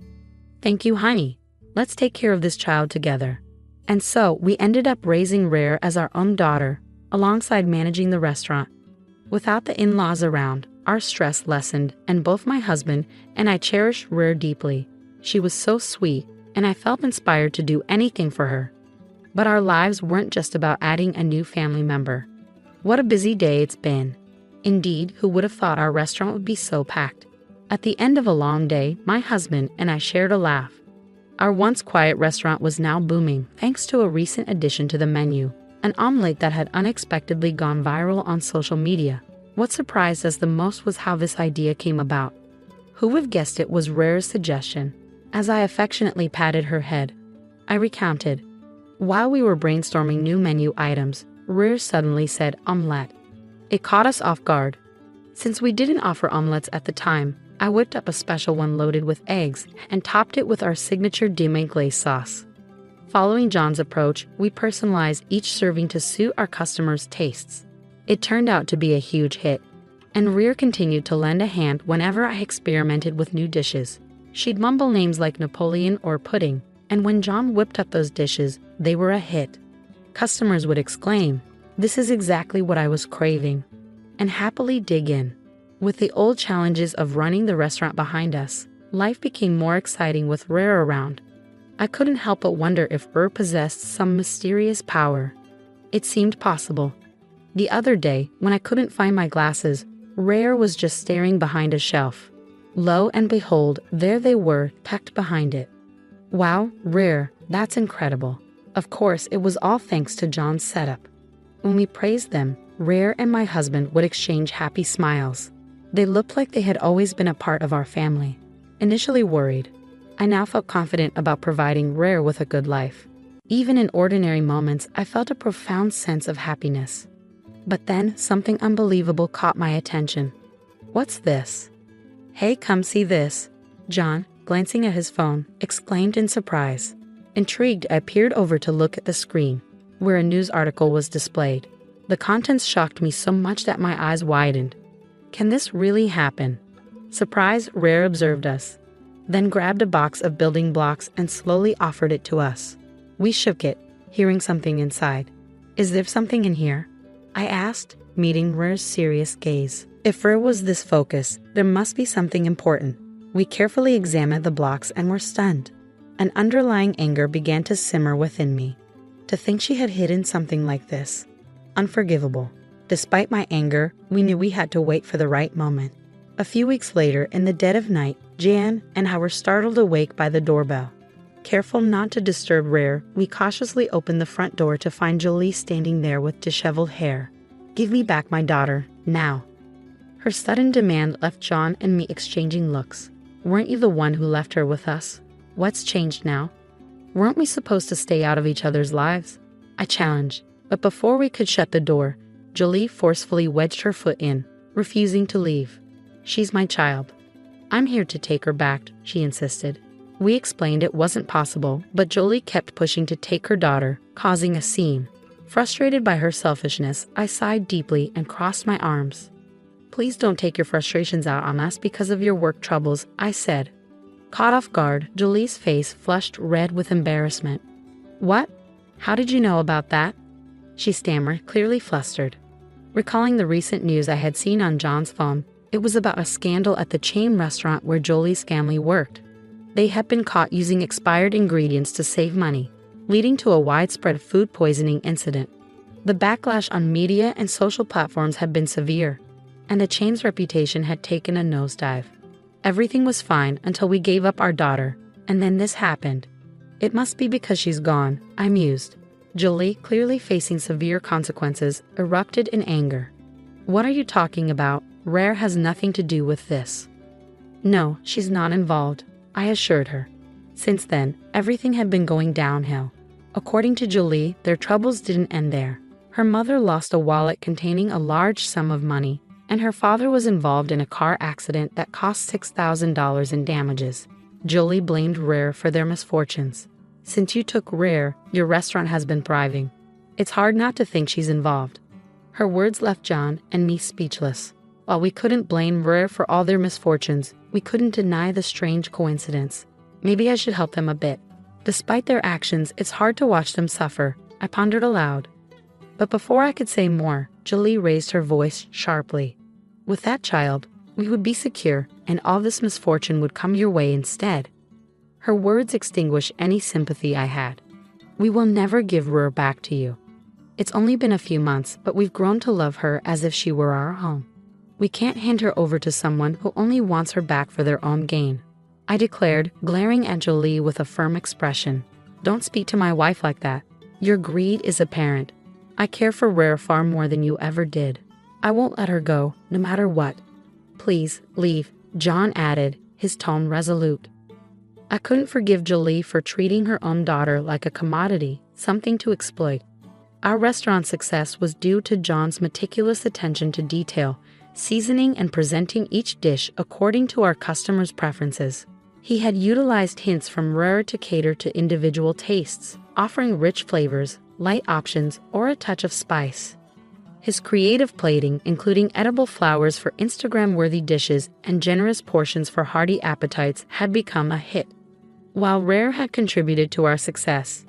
Thank you, honey. Let's take care of this child together. And so, we ended up raising Rhea as our own daughter, alongside managing the restaurant. Without the in-laws around, Our stress lessened, and both my husband and I cherished Rare deeply. She was so sweet, and I felt inspired to do anything for her. But our lives weren't just about adding a new family member. What a busy day it's been. Indeed, who would have thought our restaurant would be so packed? At the end of a long day, my husband and I shared a laugh. Our once quiet restaurant was now booming thanks to a recent addition to the menu, an omelette that had unexpectedly gone viral on social media. What surprised us the most was how this idea came about. Who would have guessed it was Rare's suggestion? As I affectionately patted her head, I recounted. While we were brainstorming new menu items, Rare suddenly said omelette. It caught us off guard. Since we didn't offer omelettes at the time, I whipped up a special one loaded with eggs and topped it with our signature demi glace sauce. Following John's approach, we personalized each serving to suit our customers' tastes. It turned out to be a huge hit, and Rhea continued to lend a hand whenever I experimented with new dishes. She'd mumble names like Napoleon or pudding, and when John whipped up those dishes, they were a hit. Customers would exclaim, "This is exactly what I was craving," and happily dig in. With the old challenges of running the restaurant behind us, life became more exciting with Rare around. I couldn't help but wonder if Rare possessed some mysterious power. It seemed possible. The other day, when I couldn't find my glasses, Rare was just staring behind a shelf. Lo and behold, there they were, tucked behind it. Wow, Rare, that's incredible. Of course, it was all thanks to John's setup. When we praised them, Rare and my husband would exchange happy smiles. They looked like they had always been a part of our family. Initially worried, I now felt confident about providing Rare with a good life. Even in ordinary moments, I felt a profound sense of happiness. But then, something unbelievable caught my attention. What's this? Hey, come see this. John, glancing at his phone, exclaimed in surprise. Intrigued, I peered over to look at the screen, where a news article was displayed. The contents shocked me so much that my eyes widened. Can this really happen? Surprised, Rare observed us, then grabbed a box of building blocks and slowly offered it to us. We shook it, hearing something inside. Is there something in here? I asked, meeting Rare's serious gaze. If Rare was this focused, there must be something important. We carefully examined the blocks and were stunned. An underlying anger began to simmer within me. To think she had hidden something like this. Unforgivable. Despite my anger, we knew we had to wait for the right moment. A few weeks later, in the dead of night, Jan and I were startled awake by the doorbell. Careful not to disturb Rare, we cautiously opened the front door to find Jolie standing there with disheveled hair. Give me back my daughter, now. Her sudden demand left John and me exchanging looks. Weren't you the one who left her with us? What's changed now? Weren't we supposed to stay out of each other's lives? I challenged, but before we could shut the door, Jolie forcefully wedged her foot in, refusing to leave. She's my child. I'm here to take her back, she insisted. We explained it wasn't possible, but Jolie kept pushing to take her daughter, causing a scene. Frustrated by her selfishness, I sighed deeply and crossed my arms. Please don't take your frustrations out on us because of your work troubles, I said. Caught off guard, Jolie's face flushed red with embarrassment. What? How did you know about that? She stammered, clearly flustered. Recalling the recent news I had seen on John's phone, it was about a scandal at the chain restaurant where Jolie's family worked. They had been caught using expired ingredients to save money, leading to a widespread food poisoning incident. The backlash on media and social platforms had been severe, and the chain's reputation had taken a nosedive. Everything was fine until we gave up our daughter, and then this happened. It must be because she's gone, I mused. Jolie, clearly facing severe consequences, erupted in anger. What are you talking about? Rare has nothing to do with this. No, she's not involved, I assured her. Since then, everything had been going downhill. According to Jolie, their troubles didn't end there. Her mother lost a wallet containing a large sum of money, and her father was involved in a car accident that cost $6,000 in damages. Jolie blamed Rare for their misfortunes. Since you took Rare, your restaurant has been thriving. It's hard not to think she's involved. Her words left John and me speechless. While we couldn't blame Rare for all their misfortunes, we couldn't deny the strange coincidence. Maybe I should help them a bit. Despite their actions, it's hard to watch them suffer, I pondered aloud. But before I could say more, Jolie raised her voice sharply. With that child, We would be secure, and all this misfortune would come your way instead. Her words extinguished any sympathy I had. We will never give Rur back to you. It's only been a few months, but we've grown to love her as if she were our home. We can't hand her over to someone who only wants her back for their own gain, I declared, glaring at Jolie with a firm expression. Don't speak to my wife like that. Your greed is apparent. I care for Rare far more than you ever did. I won't let her go, no matter what. Please, leave, John added, his tone resolute. I couldn't forgive Jolie for treating her own daughter like a commodity, something to exploit. Our restaurant's success was due to John's meticulous attention to detail, seasoning and presenting each dish according to our customers' preferences. He had utilized hints from Rare to cater to individual tastes, offering rich flavors, light options, or a touch of spice. His creative plating, including edible flowers for Instagram-worthy dishes and generous portions for hearty appetites, had become a hit. While Rare had contributed to our success,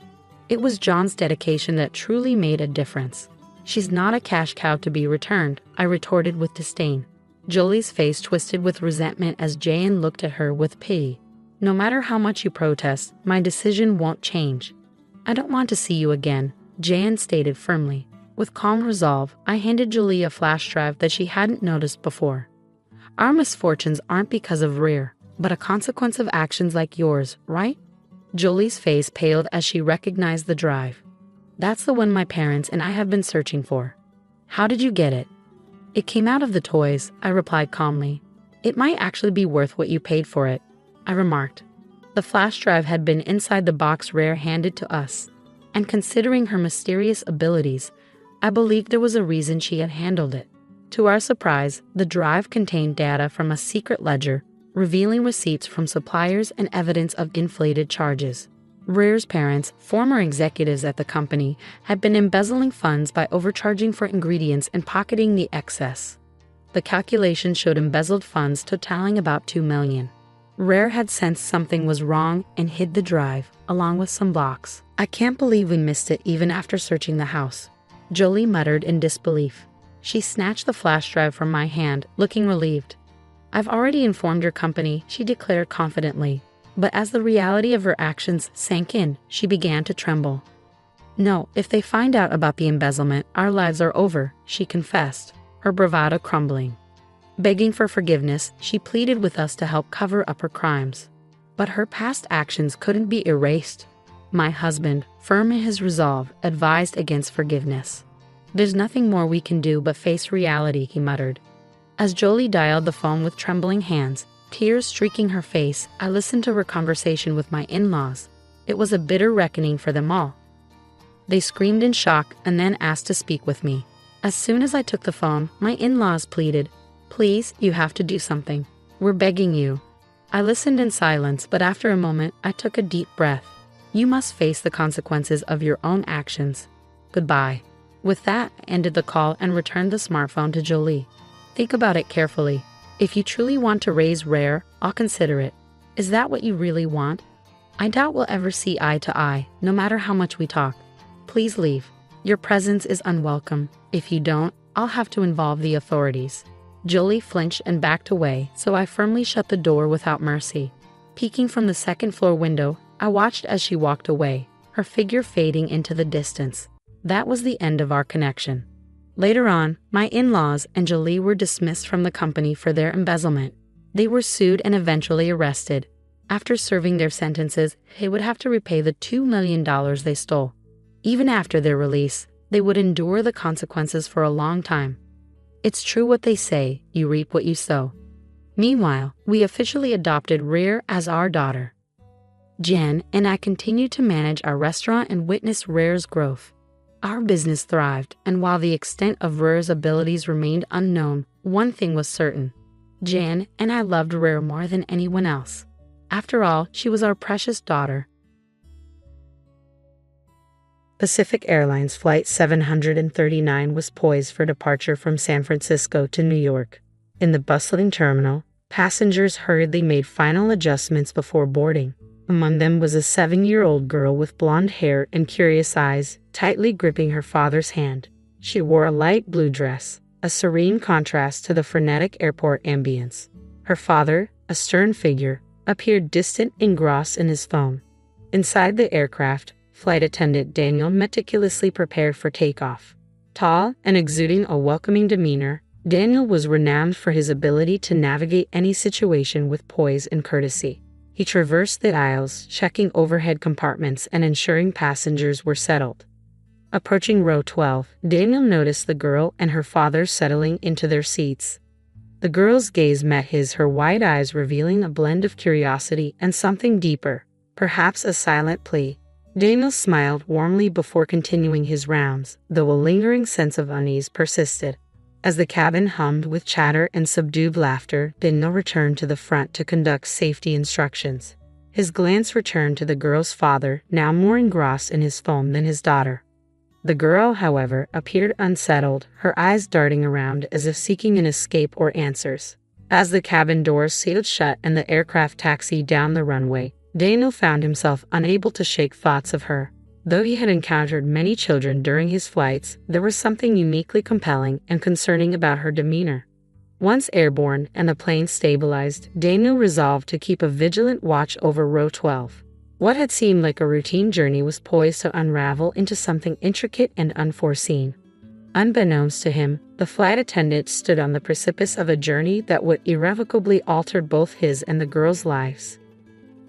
it was John's dedication that truly made a difference. She's not a cash cow to be returned, I retorted with disdain. Jolie's face twisted with resentment as Jan looked at her with pity. No matter how much you protest, my decision won't change. I don't want to see you again, Jan stated firmly. With calm resolve, I handed Jolie a flash drive that she hadn't noticed before. Our misfortunes aren't because of Rare, but a consequence of actions like yours, right? Jolie's face paled as she recognized the drive. That's the one my parents and I have been searching for. How did you get it? It came out of the toys, I replied calmly. It might actually be worth what you paid for it, I remarked. The flash drive had been inside the box Rare handed to us, and considering her mysterious abilities, I believed there was a reason she had handled it. To our surprise, the drive contained data from a secret ledger, revealing receipts from suppliers and evidence of inflated charges. Rare's parents, former executives at the company, had been embezzling funds by overcharging for ingredients and pocketing the excess. The calculation showed embezzled funds totaling about $2 million. Rare had sensed something was wrong and hid the drive, along with some blocks. I can't believe we missed it even after searching the house, Jolie muttered in disbelief. She snatched the flash drive from my hand, looking relieved. I've already informed your company, she declared confidently. But as the reality of her actions sank in, she began to tremble. No, if they find out about the embezzlement, our lives are over, she confessed, her bravado crumbling. Begging for forgiveness, she pleaded with us to help cover up her crimes. But her past actions couldn't be erased. My husband, firm in his resolve, advised against forgiveness. There's nothing more we can do but face reality, he muttered. As Jolie dialed the phone with trembling hands, tears streaking her face, I listened to her conversation with my in-laws. It was a bitter reckoning for them all. They screamed in shock and then asked to speak with me. As soon as I took the phone, my in-laws pleaded, "Please, you have to do something. We're begging you." I listened in silence, but after a moment, I took a deep breath. You must face the consequences of your own actions. Goodbye. With that, I ended the call and returned the smartphone to Jolie. Think about it carefully. If you truly want to raise Rare, I'll consider it. Is that what you really want? I doubt we'll ever see eye to eye, no matter how much we talk. Please leave. Your presence is unwelcome. If you don't, I'll have to involve the authorities. Jolie flinched and backed away, so I firmly shut the door without mercy. Peeking from the second-floor window, I watched as she walked away, her figure fading into the distance. That was the end of our connection. Later on, my in-laws and Jolie were dismissed from the company for their embezzlement. They were sued and eventually arrested. After serving their sentences, they would have to repay the $2 million they stole. Even after their release, they would endure the consequences for a long time. It's true what they say, you reap what you sow. Meanwhile, we officially adopted Rare as our daughter. Jen and I continued to manage our restaurant and witness Rare's growth. Our business thrived, and while the extent of Rare's abilities remained unknown, one thing was certain. Jan and I loved Rare more than anyone else. After all, she was our precious daughter. Pacific Airlines Flight 739 was poised for departure from San Francisco to New York. In the bustling terminal, passengers hurriedly made final adjustments before boarding. Among them was a 7-year-old girl with blonde hair and curious eyes, tightly gripping her father's hand. She wore a light blue dress, a serene contrast to the frenetic airport ambience. Her father, a stern figure, appeared distant, engrossed in his phone. Inside the aircraft, flight attendant Daniel meticulously prepared for takeoff. Tall and exuding a welcoming demeanor, Daniel was renowned for his ability to navigate any situation with poise and courtesy. He traversed the aisles, checking overhead compartments and ensuring passengers were settled. Approaching row 12, Daniel noticed the girl and her father settling into their seats. The girl's gaze met his, her wide eyes revealing a blend of curiosity and something deeper, perhaps a silent plea. Daniel smiled warmly before continuing his rounds, though a lingering sense of unease persisted. As the cabin hummed with chatter and subdued laughter, Daniel returned to the front to conduct safety instructions. His glance returned to the girl's father, now more engrossed in his phone than his daughter. The girl, however, appeared unsettled, her eyes darting around as if seeking an escape or answers. As the cabin doors sealed shut and the aircraft taxied down the runway, Daniel found himself unable to shake thoughts of her. Though he had encountered many children during his flights, there was something uniquely compelling and concerning about her demeanor. Once airborne and the plane stabilized, Daniel resolved to keep a vigilant watch over row 12. What had seemed like a routine journey was poised to unravel into something intricate and unforeseen. Unbeknownst to him, the flight attendant stood on the precipice of a journey that would irrevocably alter both his and the girl's lives.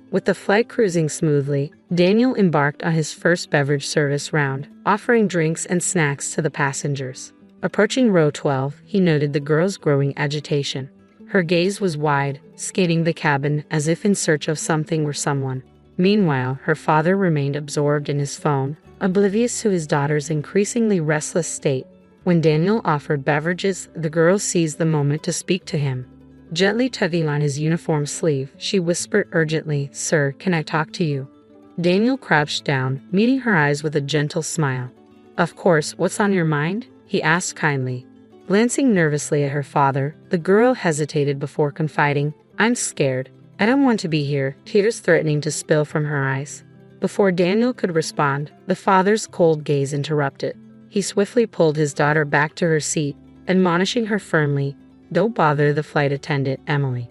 With the flight cruising smoothly, Daniel embarked on his first beverage service round, offering drinks and snacks to the passengers. Approaching row 12, he noted the girl's growing agitation. Her gaze was wide, scanning the cabin as if in search of something or someone. Meanwhile, her father remained absorbed in his phone, oblivious to his daughter's increasingly restless state. When Daniel offered beverages, the girl seized the moment to speak to him. Gently tugging on his uniform sleeve, she whispered urgently, "Sir, can I talk to you?" Daniel crouched down, meeting her eyes with a gentle smile. "Of course, what's on your mind?" he asked kindly. Glancing nervously at her father, the girl hesitated before confiding, "I'm scared. I don't want to be here," tears threatening to spill from her eyes. Before Daniel could respond, the father's cold gaze interrupted. He swiftly pulled his daughter back to her seat, admonishing her firmly, "Don't bother the flight attendant, Emily."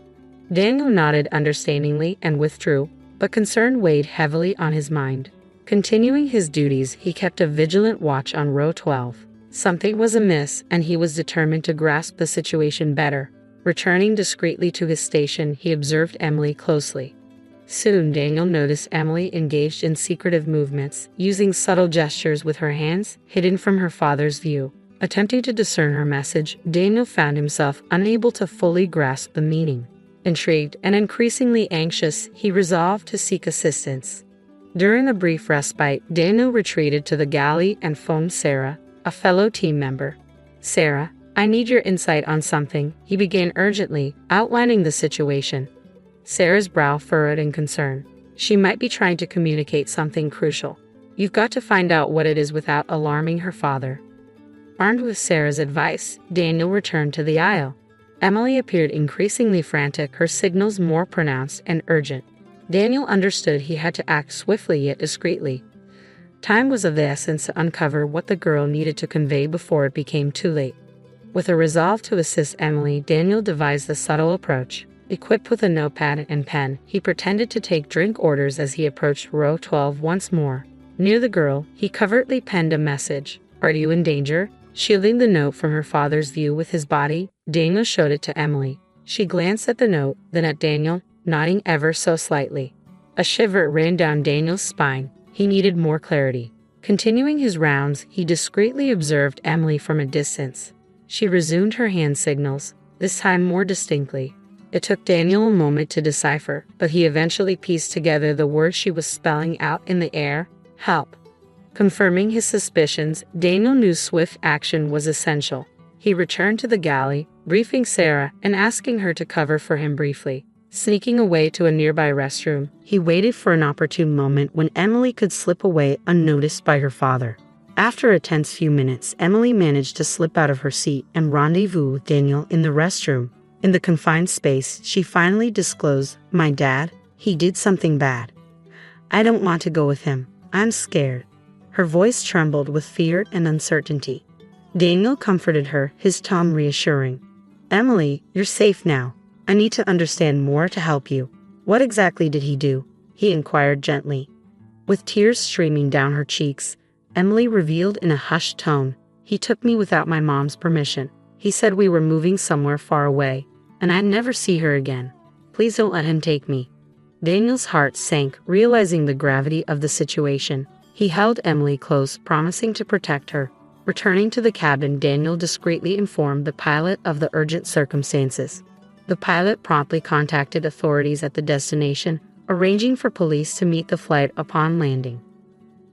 Daniel nodded understandingly and withdrew, but concern weighed heavily on his mind. Continuing his duties, he kept a vigilant watch on row 12. Something was amiss, and he was determined to grasp the situation better. Returning discreetly to his station, he observed Emily closely. Soon Daniel noticed Emily engaged in secretive movements, using subtle gestures with her hands, hidden from her father's view. Attempting to discern her message, Daniel found himself unable to fully grasp the meaning. Intrigued and increasingly anxious, he resolved to seek assistance. During a brief respite, Daniel retreated to the galley and phoned Sarah, a fellow team member. "Sarah, I need your insight on something," he began urgently, outlining the situation. Sarah's brow furrowed in concern. She might be trying to communicate something crucial. "You've got to find out what it is without alarming her father." Armed with Sarah's advice, Daniel returned to the aisle. Emily appeared increasingly frantic, her signals more pronounced and urgent. Daniel understood he had to act swiftly yet discreetly. Time was of the essence to uncover what the girl needed to convey before it became too late. With a resolve to assist Emily, Daniel devised a subtle approach. Equipped with a notepad and pen, he pretended to take drink orders as he approached row 12 once more. Near the girl, he covertly penned a message. "Are you in danger?" Shielding the note from her father's view with his body, Daniel showed it to Emily. She glanced at the note, then at Daniel, nodding ever so slightly. A shiver ran down Daniel's spine. He needed more clarity. Continuing his rounds, he discreetly observed Emily from a distance. She resumed her hand signals, this time more distinctly. It took Daniel a moment to decipher, but he eventually pieced together the words she was spelling out in the air: "Help." Confirming his suspicions, Daniel knew swift action was essential. He returned to the galley, briefing Sarah and asking her to cover for him briefly. Sneaking away to a nearby restroom, he waited for an opportune moment when Emily could slip away unnoticed by her father. After a tense few minutes, Emily managed to slip out of her seat and rendezvous with Daniel in the restroom. In the confined space, she finally disclosed, "My dad, he did something bad. I don't want to go with him. I'm scared." Her voice trembled with fear and uncertainty. Daniel comforted her, his tone reassuring. Emily, you're safe now. I need to understand more to help you. What exactly did he do? He inquired gently. With tears streaming down her cheeks, Emily revealed in a hushed tone, he took me without my mom's permission. He said we were moving somewhere far away, and I'd never see her again. Please don't let him take me. Daniel's heart sank, realizing the gravity of the situation. He held Emily close, promising to protect her. Returning to the cabin, Daniel discreetly informed the pilot of the urgent circumstances. The pilot promptly contacted authorities at the destination, arranging for police to meet the flight upon landing.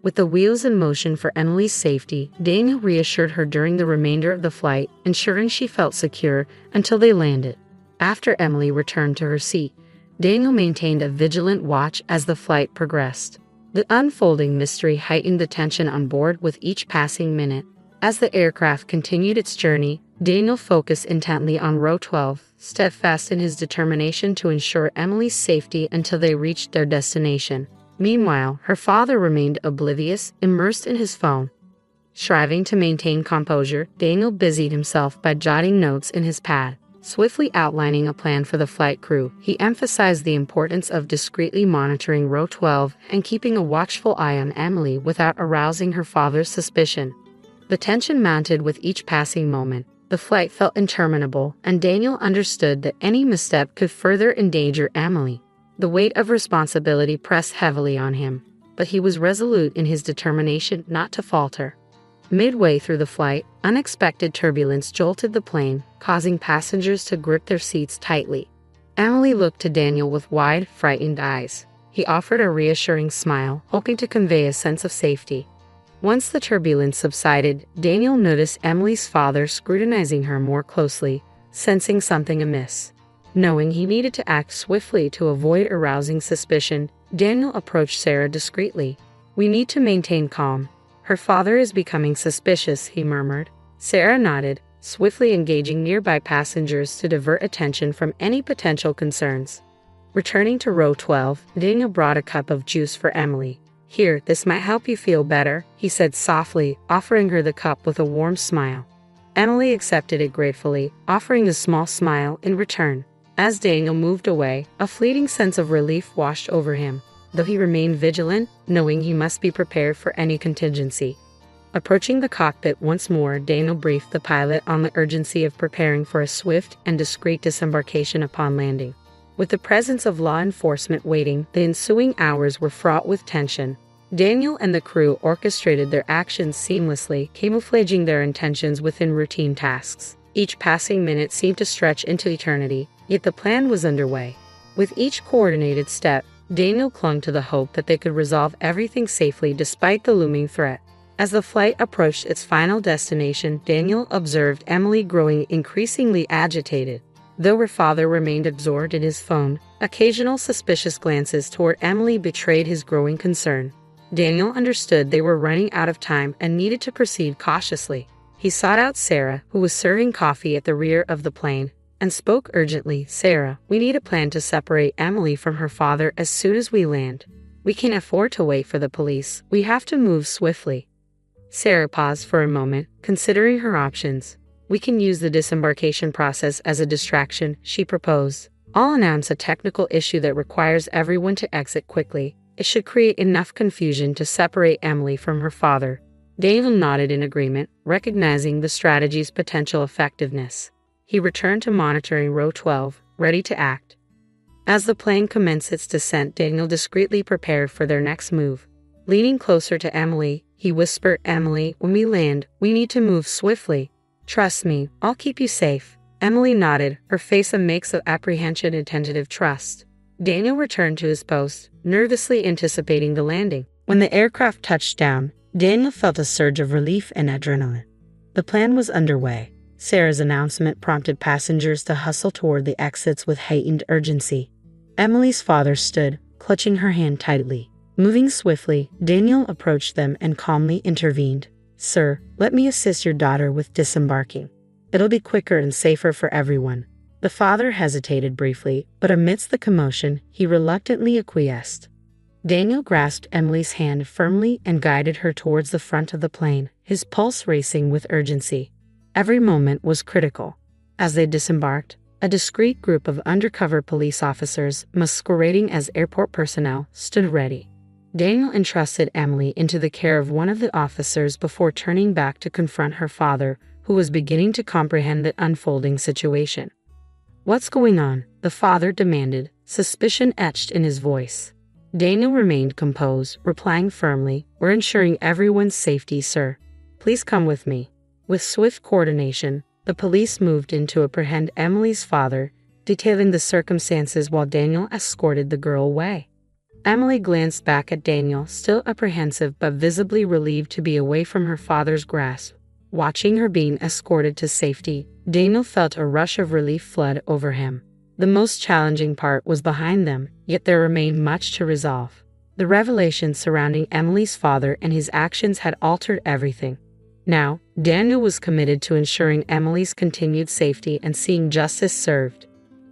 With the wheels in motion for Emily's safety, Daniel reassured her during the remainder of the flight, ensuring she felt secure until they landed. After Emily returned to her seat, Daniel maintained a vigilant watch as the flight progressed. The unfolding mystery heightened the tension on board with each passing minute. As the aircraft continued its journey, Daniel focused intently on row 12, steadfast in his determination to ensure Emily's safety until they reached their destination. Meanwhile, her father remained oblivious, immersed in his phone. Striving to maintain composure, Daniel busied himself by jotting notes in his pad. Swiftly outlining a plan for the flight crew, he emphasized the importance of discreetly monitoring row 12 and keeping a watchful eye on Emily without arousing her father's suspicion. The tension mounted with each passing moment. The flight felt interminable, and Daniel understood that any misstep could further endanger Emily. The weight of responsibility pressed heavily on him, but he was resolute in his determination not to falter. Midway through the flight, unexpected turbulence jolted the plane, causing passengers to grip their seats tightly. Emily looked to Daniel with wide, frightened eyes. He offered a reassuring smile, hoping to convey a sense of safety. Once the turbulence subsided, Daniel noticed Emily's father scrutinizing her more closely, sensing something amiss. Knowing he needed to act swiftly to avoid arousing suspicion, Daniel approached Sarah discreetly. We need to maintain calm. Her father is becoming suspicious, he murmured. Sarah nodded, swiftly engaging nearby passengers to divert attention from any potential concerns. Returning to row 12, Daniel brought a cup of juice for Emily. Here, this might help you feel better, he said softly, offering her the cup with a warm smile. Emily accepted it gratefully, offering a small smile in return. As Daniel moved away, a fleeting sense of relief washed over him, though he remained vigilant, knowing he must be prepared for any contingency. Approaching the cockpit once more, Daniel briefed the pilot on the urgency of preparing for a swift and discreet disembarkation upon landing. With the presence of law enforcement waiting, the ensuing hours were fraught with tension. Daniel and the crew orchestrated their actions seamlessly, camouflaging their intentions within routine tasks. Each passing minute seemed to stretch into eternity, yet the plan was underway. With each coordinated step, Daniel clung to the hope that they could resolve everything safely despite the looming threat. As the flight approached its final destination, Daniel observed Emily growing increasingly agitated. Though her father remained absorbed in his phone, occasional suspicious glances toward Emily betrayed his growing concern. Daniel understood they were running out of time and needed to proceed cautiously. He sought out Sarah, who was serving coffee at the rear of the plane, and spoke urgently. Sarah, we need a plan to separate Emily from her father as soon as we land. We can't afford to wait for the police. We have to move swiftly. Sarah paused for a moment, considering her options. We can use the disembarkation process as a distraction, she proposed. I'll announce a technical issue that requires everyone to exit quickly. It should create enough confusion to separate Emily from her father. Daniel nodded in agreement, recognizing the strategy's potential effectiveness. He returned to monitoring row 12, ready to act. As the plane commenced its descent, Daniel discreetly prepared for their next move. Leaning closer to Emily, he whispered, Emily, when we land, we need to move swiftly. Trust me, I'll keep you safe. Emily nodded, her face a mix of apprehension and tentative trust. Daniel returned to his post, nervously anticipating the landing. When the aircraft touched down, Daniel felt a surge of relief and adrenaline. The plan was underway. Sarah's announcement prompted passengers to hustle toward the exits with heightened urgency. Emily's father stood, clutching her hand tightly. Moving swiftly, Daniel approached them and calmly intervened. Sir, let me assist your daughter with disembarking. It'll be quicker and safer for everyone. The father hesitated briefly, but amidst the commotion, he reluctantly acquiesced. Daniel grasped Emily's hand firmly and guided her towards the front of the plane, his pulse racing with urgency. Every moment was critical. As they disembarked, a discreet group of undercover police officers, masquerading as airport personnel, stood ready. Daniel entrusted Emily into the care of one of the officers before turning back to confront her father, who was beginning to comprehend the unfolding situation. "What's going on?" the father demanded, suspicion etched in his voice. Daniel remained composed, replying firmly, "We're ensuring everyone's safety, sir. Please come with me." With swift coordination, the police moved in to apprehend Emily's father, detailing the circumstances while Daniel escorted the girl away. Emily glanced back at Daniel, still apprehensive but visibly relieved to be away from her father's grasp. Watching her being escorted to safety, Daniel felt a rush of relief flood over him. The most challenging part was behind them, yet there remained much to resolve. The revelations surrounding Emily's father and his actions had altered everything. Now, Daniel was committed to ensuring Emily's continued safety and seeing justice served.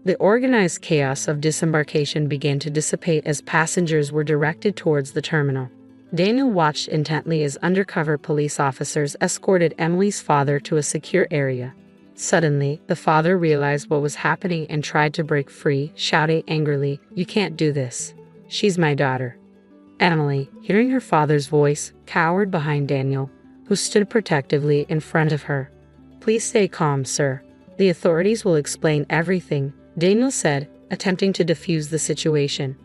The organized chaos of disembarkation began to dissipate as passengers were directed towards the terminal. Daniel watched intently as undercover police officers escorted Emily's father to a secure area. Suddenly, the father realized what was happening and tried to break free, shouting angrily, "You can't do this. She's my daughter." Emily, hearing her father's voice, cowered behind Daniel, who stood protectively in front of her. "Please stay calm, sir. The authorities will explain everything," Daniel said, attempting to defuse the situation.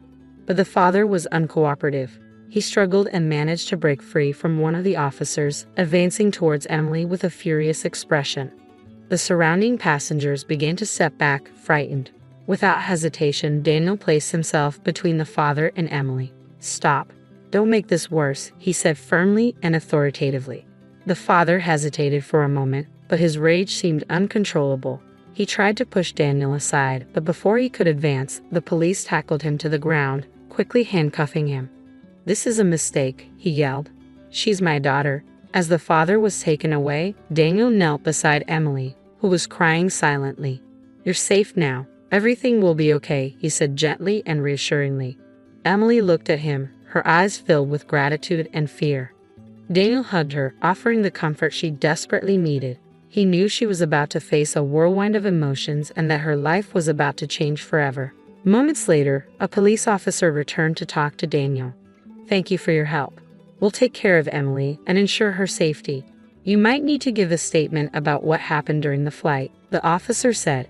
But the father was uncooperative. He struggled and managed to break free from one of the officers, advancing towards Emily with a furious expression. The surrounding passengers began to step back, frightened. Without hesitation, Daniel placed himself between the father and Emily. "Stop. Don't make this worse," he said firmly and authoritatively. The father hesitated for a moment, but his rage seemed uncontrollable. He tried to push Daniel aside, but before he could advance, the police tackled him to the ground, quickly handcuffing him. "This is a mistake," he yelled. "She's my daughter." As the father was taken away, Daniel knelt beside Emily, who was crying silently. "You're safe now. Everything will be okay," he said gently and reassuringly. Emily looked at him, her eyes filled with gratitude and fear. Daniel hugged her, offering the comfort she desperately needed. He knew she was about to face a whirlwind of emotions and that her life was about to change forever. Moments later, a police officer returned to talk to Daniel. "Thank you for your help. We'll take care of Emily and ensure her safety. You might need to give a statement about what happened during the flight," the officer said.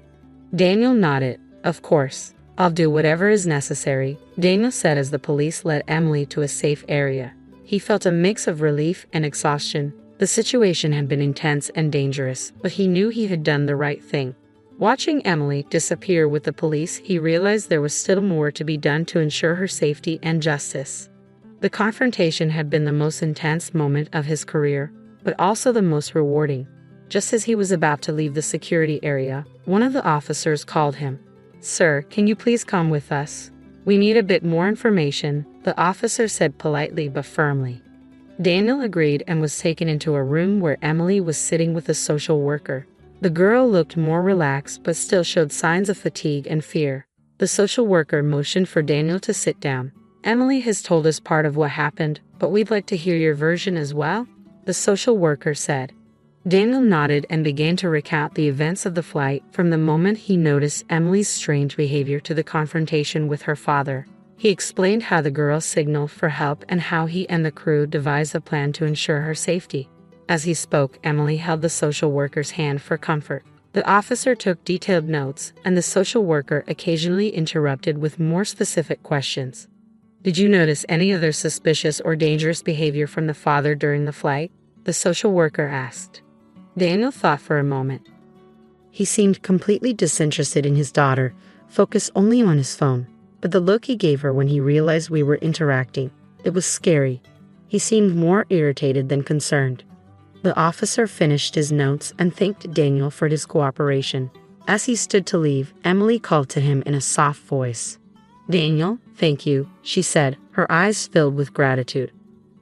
Daniel nodded. "Of course. I'll do whatever is necessary," Daniel said as the police led Emily to a safe area. He felt a mix of relief and exhaustion. The situation had been intense and dangerous, but he knew he had done the right thing. Watching Emily disappear with the police, he realized there was still more to be done to ensure her safety and justice. The confrontation had been the most intense moment of his career, but also the most rewarding. Just as he was about to leave the security area, one of the officers called him. "Sir, can you please come with us? We need a bit more information," the officer said politely but firmly. Daniel agreed and was taken into a room where Emily was sitting with a social worker. The girl looked more relaxed but still showed signs of fatigue and fear. The social worker motioned for Daniel to sit down. "Emily has told us part of what happened, but we'd like to hear your version as well," the social worker said. Daniel nodded and began to recount the events of the flight, from the moment he noticed Emily's strange behavior to the confrontation with her father. He explained how the girl signaled for help and how he and the crew devised a plan to ensure her safety. As he spoke, Emily held the social worker's hand for comfort. The officer took detailed notes, and the social worker occasionally interrupted with more specific questions. "Did you notice any other suspicious or dangerous behavior from the father during the flight?" the social worker asked. Daniel thought for a moment. He seemed completely disinterested in his daughter, focused only on his phone. But the look he gave her when he realized we were interacting, it was scary. He seemed more irritated than concerned. The officer finished his notes and thanked Daniel for his cooperation. As he stood to leave, Emily called to him in a soft voice. "Daniel, thank you," she said, her eyes filled with gratitude.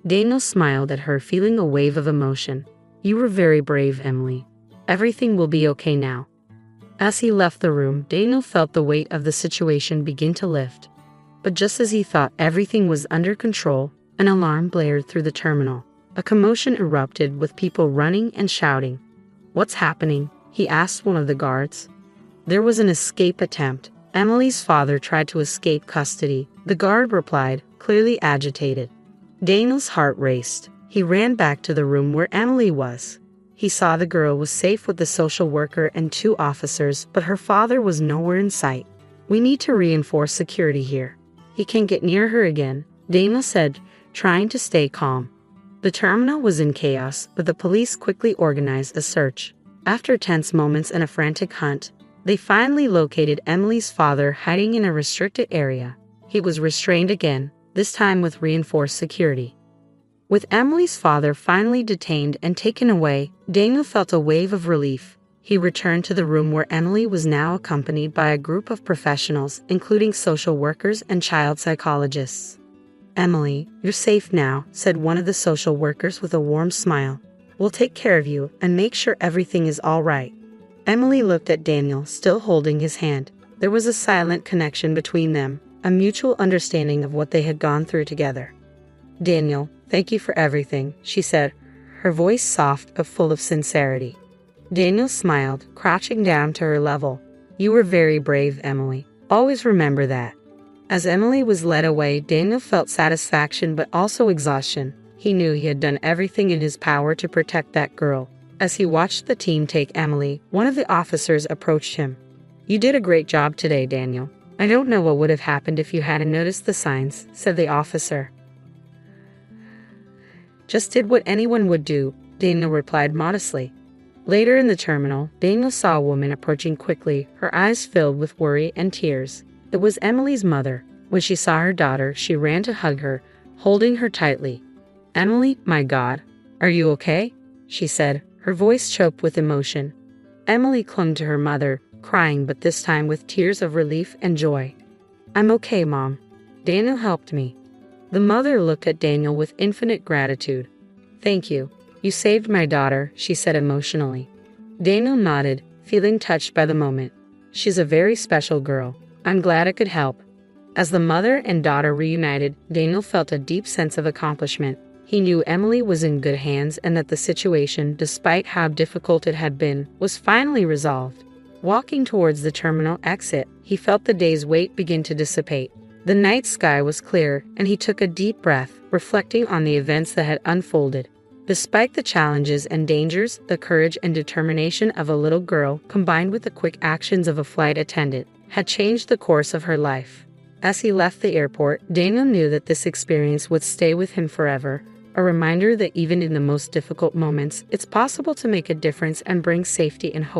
Daniel smiled at her, feeling a wave of emotion. "You were very brave, Emily. Everything will be okay now." As he left the room, Daniel felt the weight of the situation begin to lift. But just as he thought everything was under control, an alarm blared through the terminal. A commotion erupted with people running and shouting. "What's happening?" he asked one of the guards. There was an escape attempt. Emily's father tried to escape custody, the guard replied, clearly agitated. Daniel's heart raced. He ran back to the room where Emily was. He saw the girl was safe with the social worker and 2 officers, but her father was nowhere in sight. "We need to reinforce security here. He can't get near her again," Daniel said, trying to stay calm. The terminal was in chaos, but the police quickly organized a search. After tense moments and a frantic hunt, they finally located Emily's father hiding in a restricted area. He was restrained again, this time with reinforced security. With Emily's father finally detained and taken away, Daniel felt a wave of relief. He returned to the room where Emily was now accompanied by a group of professionals, including social workers and child psychologists. "Emily, you're safe now," said one of the social workers with a warm smile. "We'll take care of you and make sure everything is all right." Emily looked at Daniel, still holding his hand. There was a silent connection between them, a mutual understanding of what they had gone through together. "Daniel, thank you for everything," she said, her voice soft but full of sincerity. Daniel smiled, crouching down to her level. "You were very brave, Emily. Always remember that." As Emily was led away, Daniel felt satisfaction but also exhaustion. He knew he had done everything in his power to protect that girl. As he watched the team take Emily, one of the officers approached him. "You did a great job today, Daniel. I don't know what would have happened if you hadn't noticed the signs," said the officer. "Just did what anyone would do," Daniel replied modestly. Later in the terminal, Daniel saw a woman approaching quickly, her eyes filled with worry and tears. It was Emily's mother. When she saw her daughter, she ran to hug her, holding her tightly. "Emily, my God, are you okay?" she said, her voice choked with emotion. Emily clung to her mother, crying but this time with tears of relief and joy. "I'm okay, Mom. Daniel helped me." The mother looked at Daniel with infinite gratitude. "Thank you. You saved my daughter," she said emotionally. Daniel nodded, feeling touched by the moment. "She's a very special girl. I'm glad I could help." As the mother and daughter reunited, Daniel felt a deep sense of accomplishment. He knew Emily was in good hands and that the situation, despite how difficult it had been, was finally resolved. Walking towards the terminal exit, he felt the day's weight begin to dissipate. The night sky was clear, and he took a deep breath, reflecting on the events that had unfolded. Despite the challenges and dangers, the courage and determination of a little girl, combined with the quick actions of a flight attendant, had changed the course of her life. As he left the airport, Daniel knew that this experience would stay with him forever, a reminder that even in the most difficult moments, it's possible to make a difference and bring safety and hope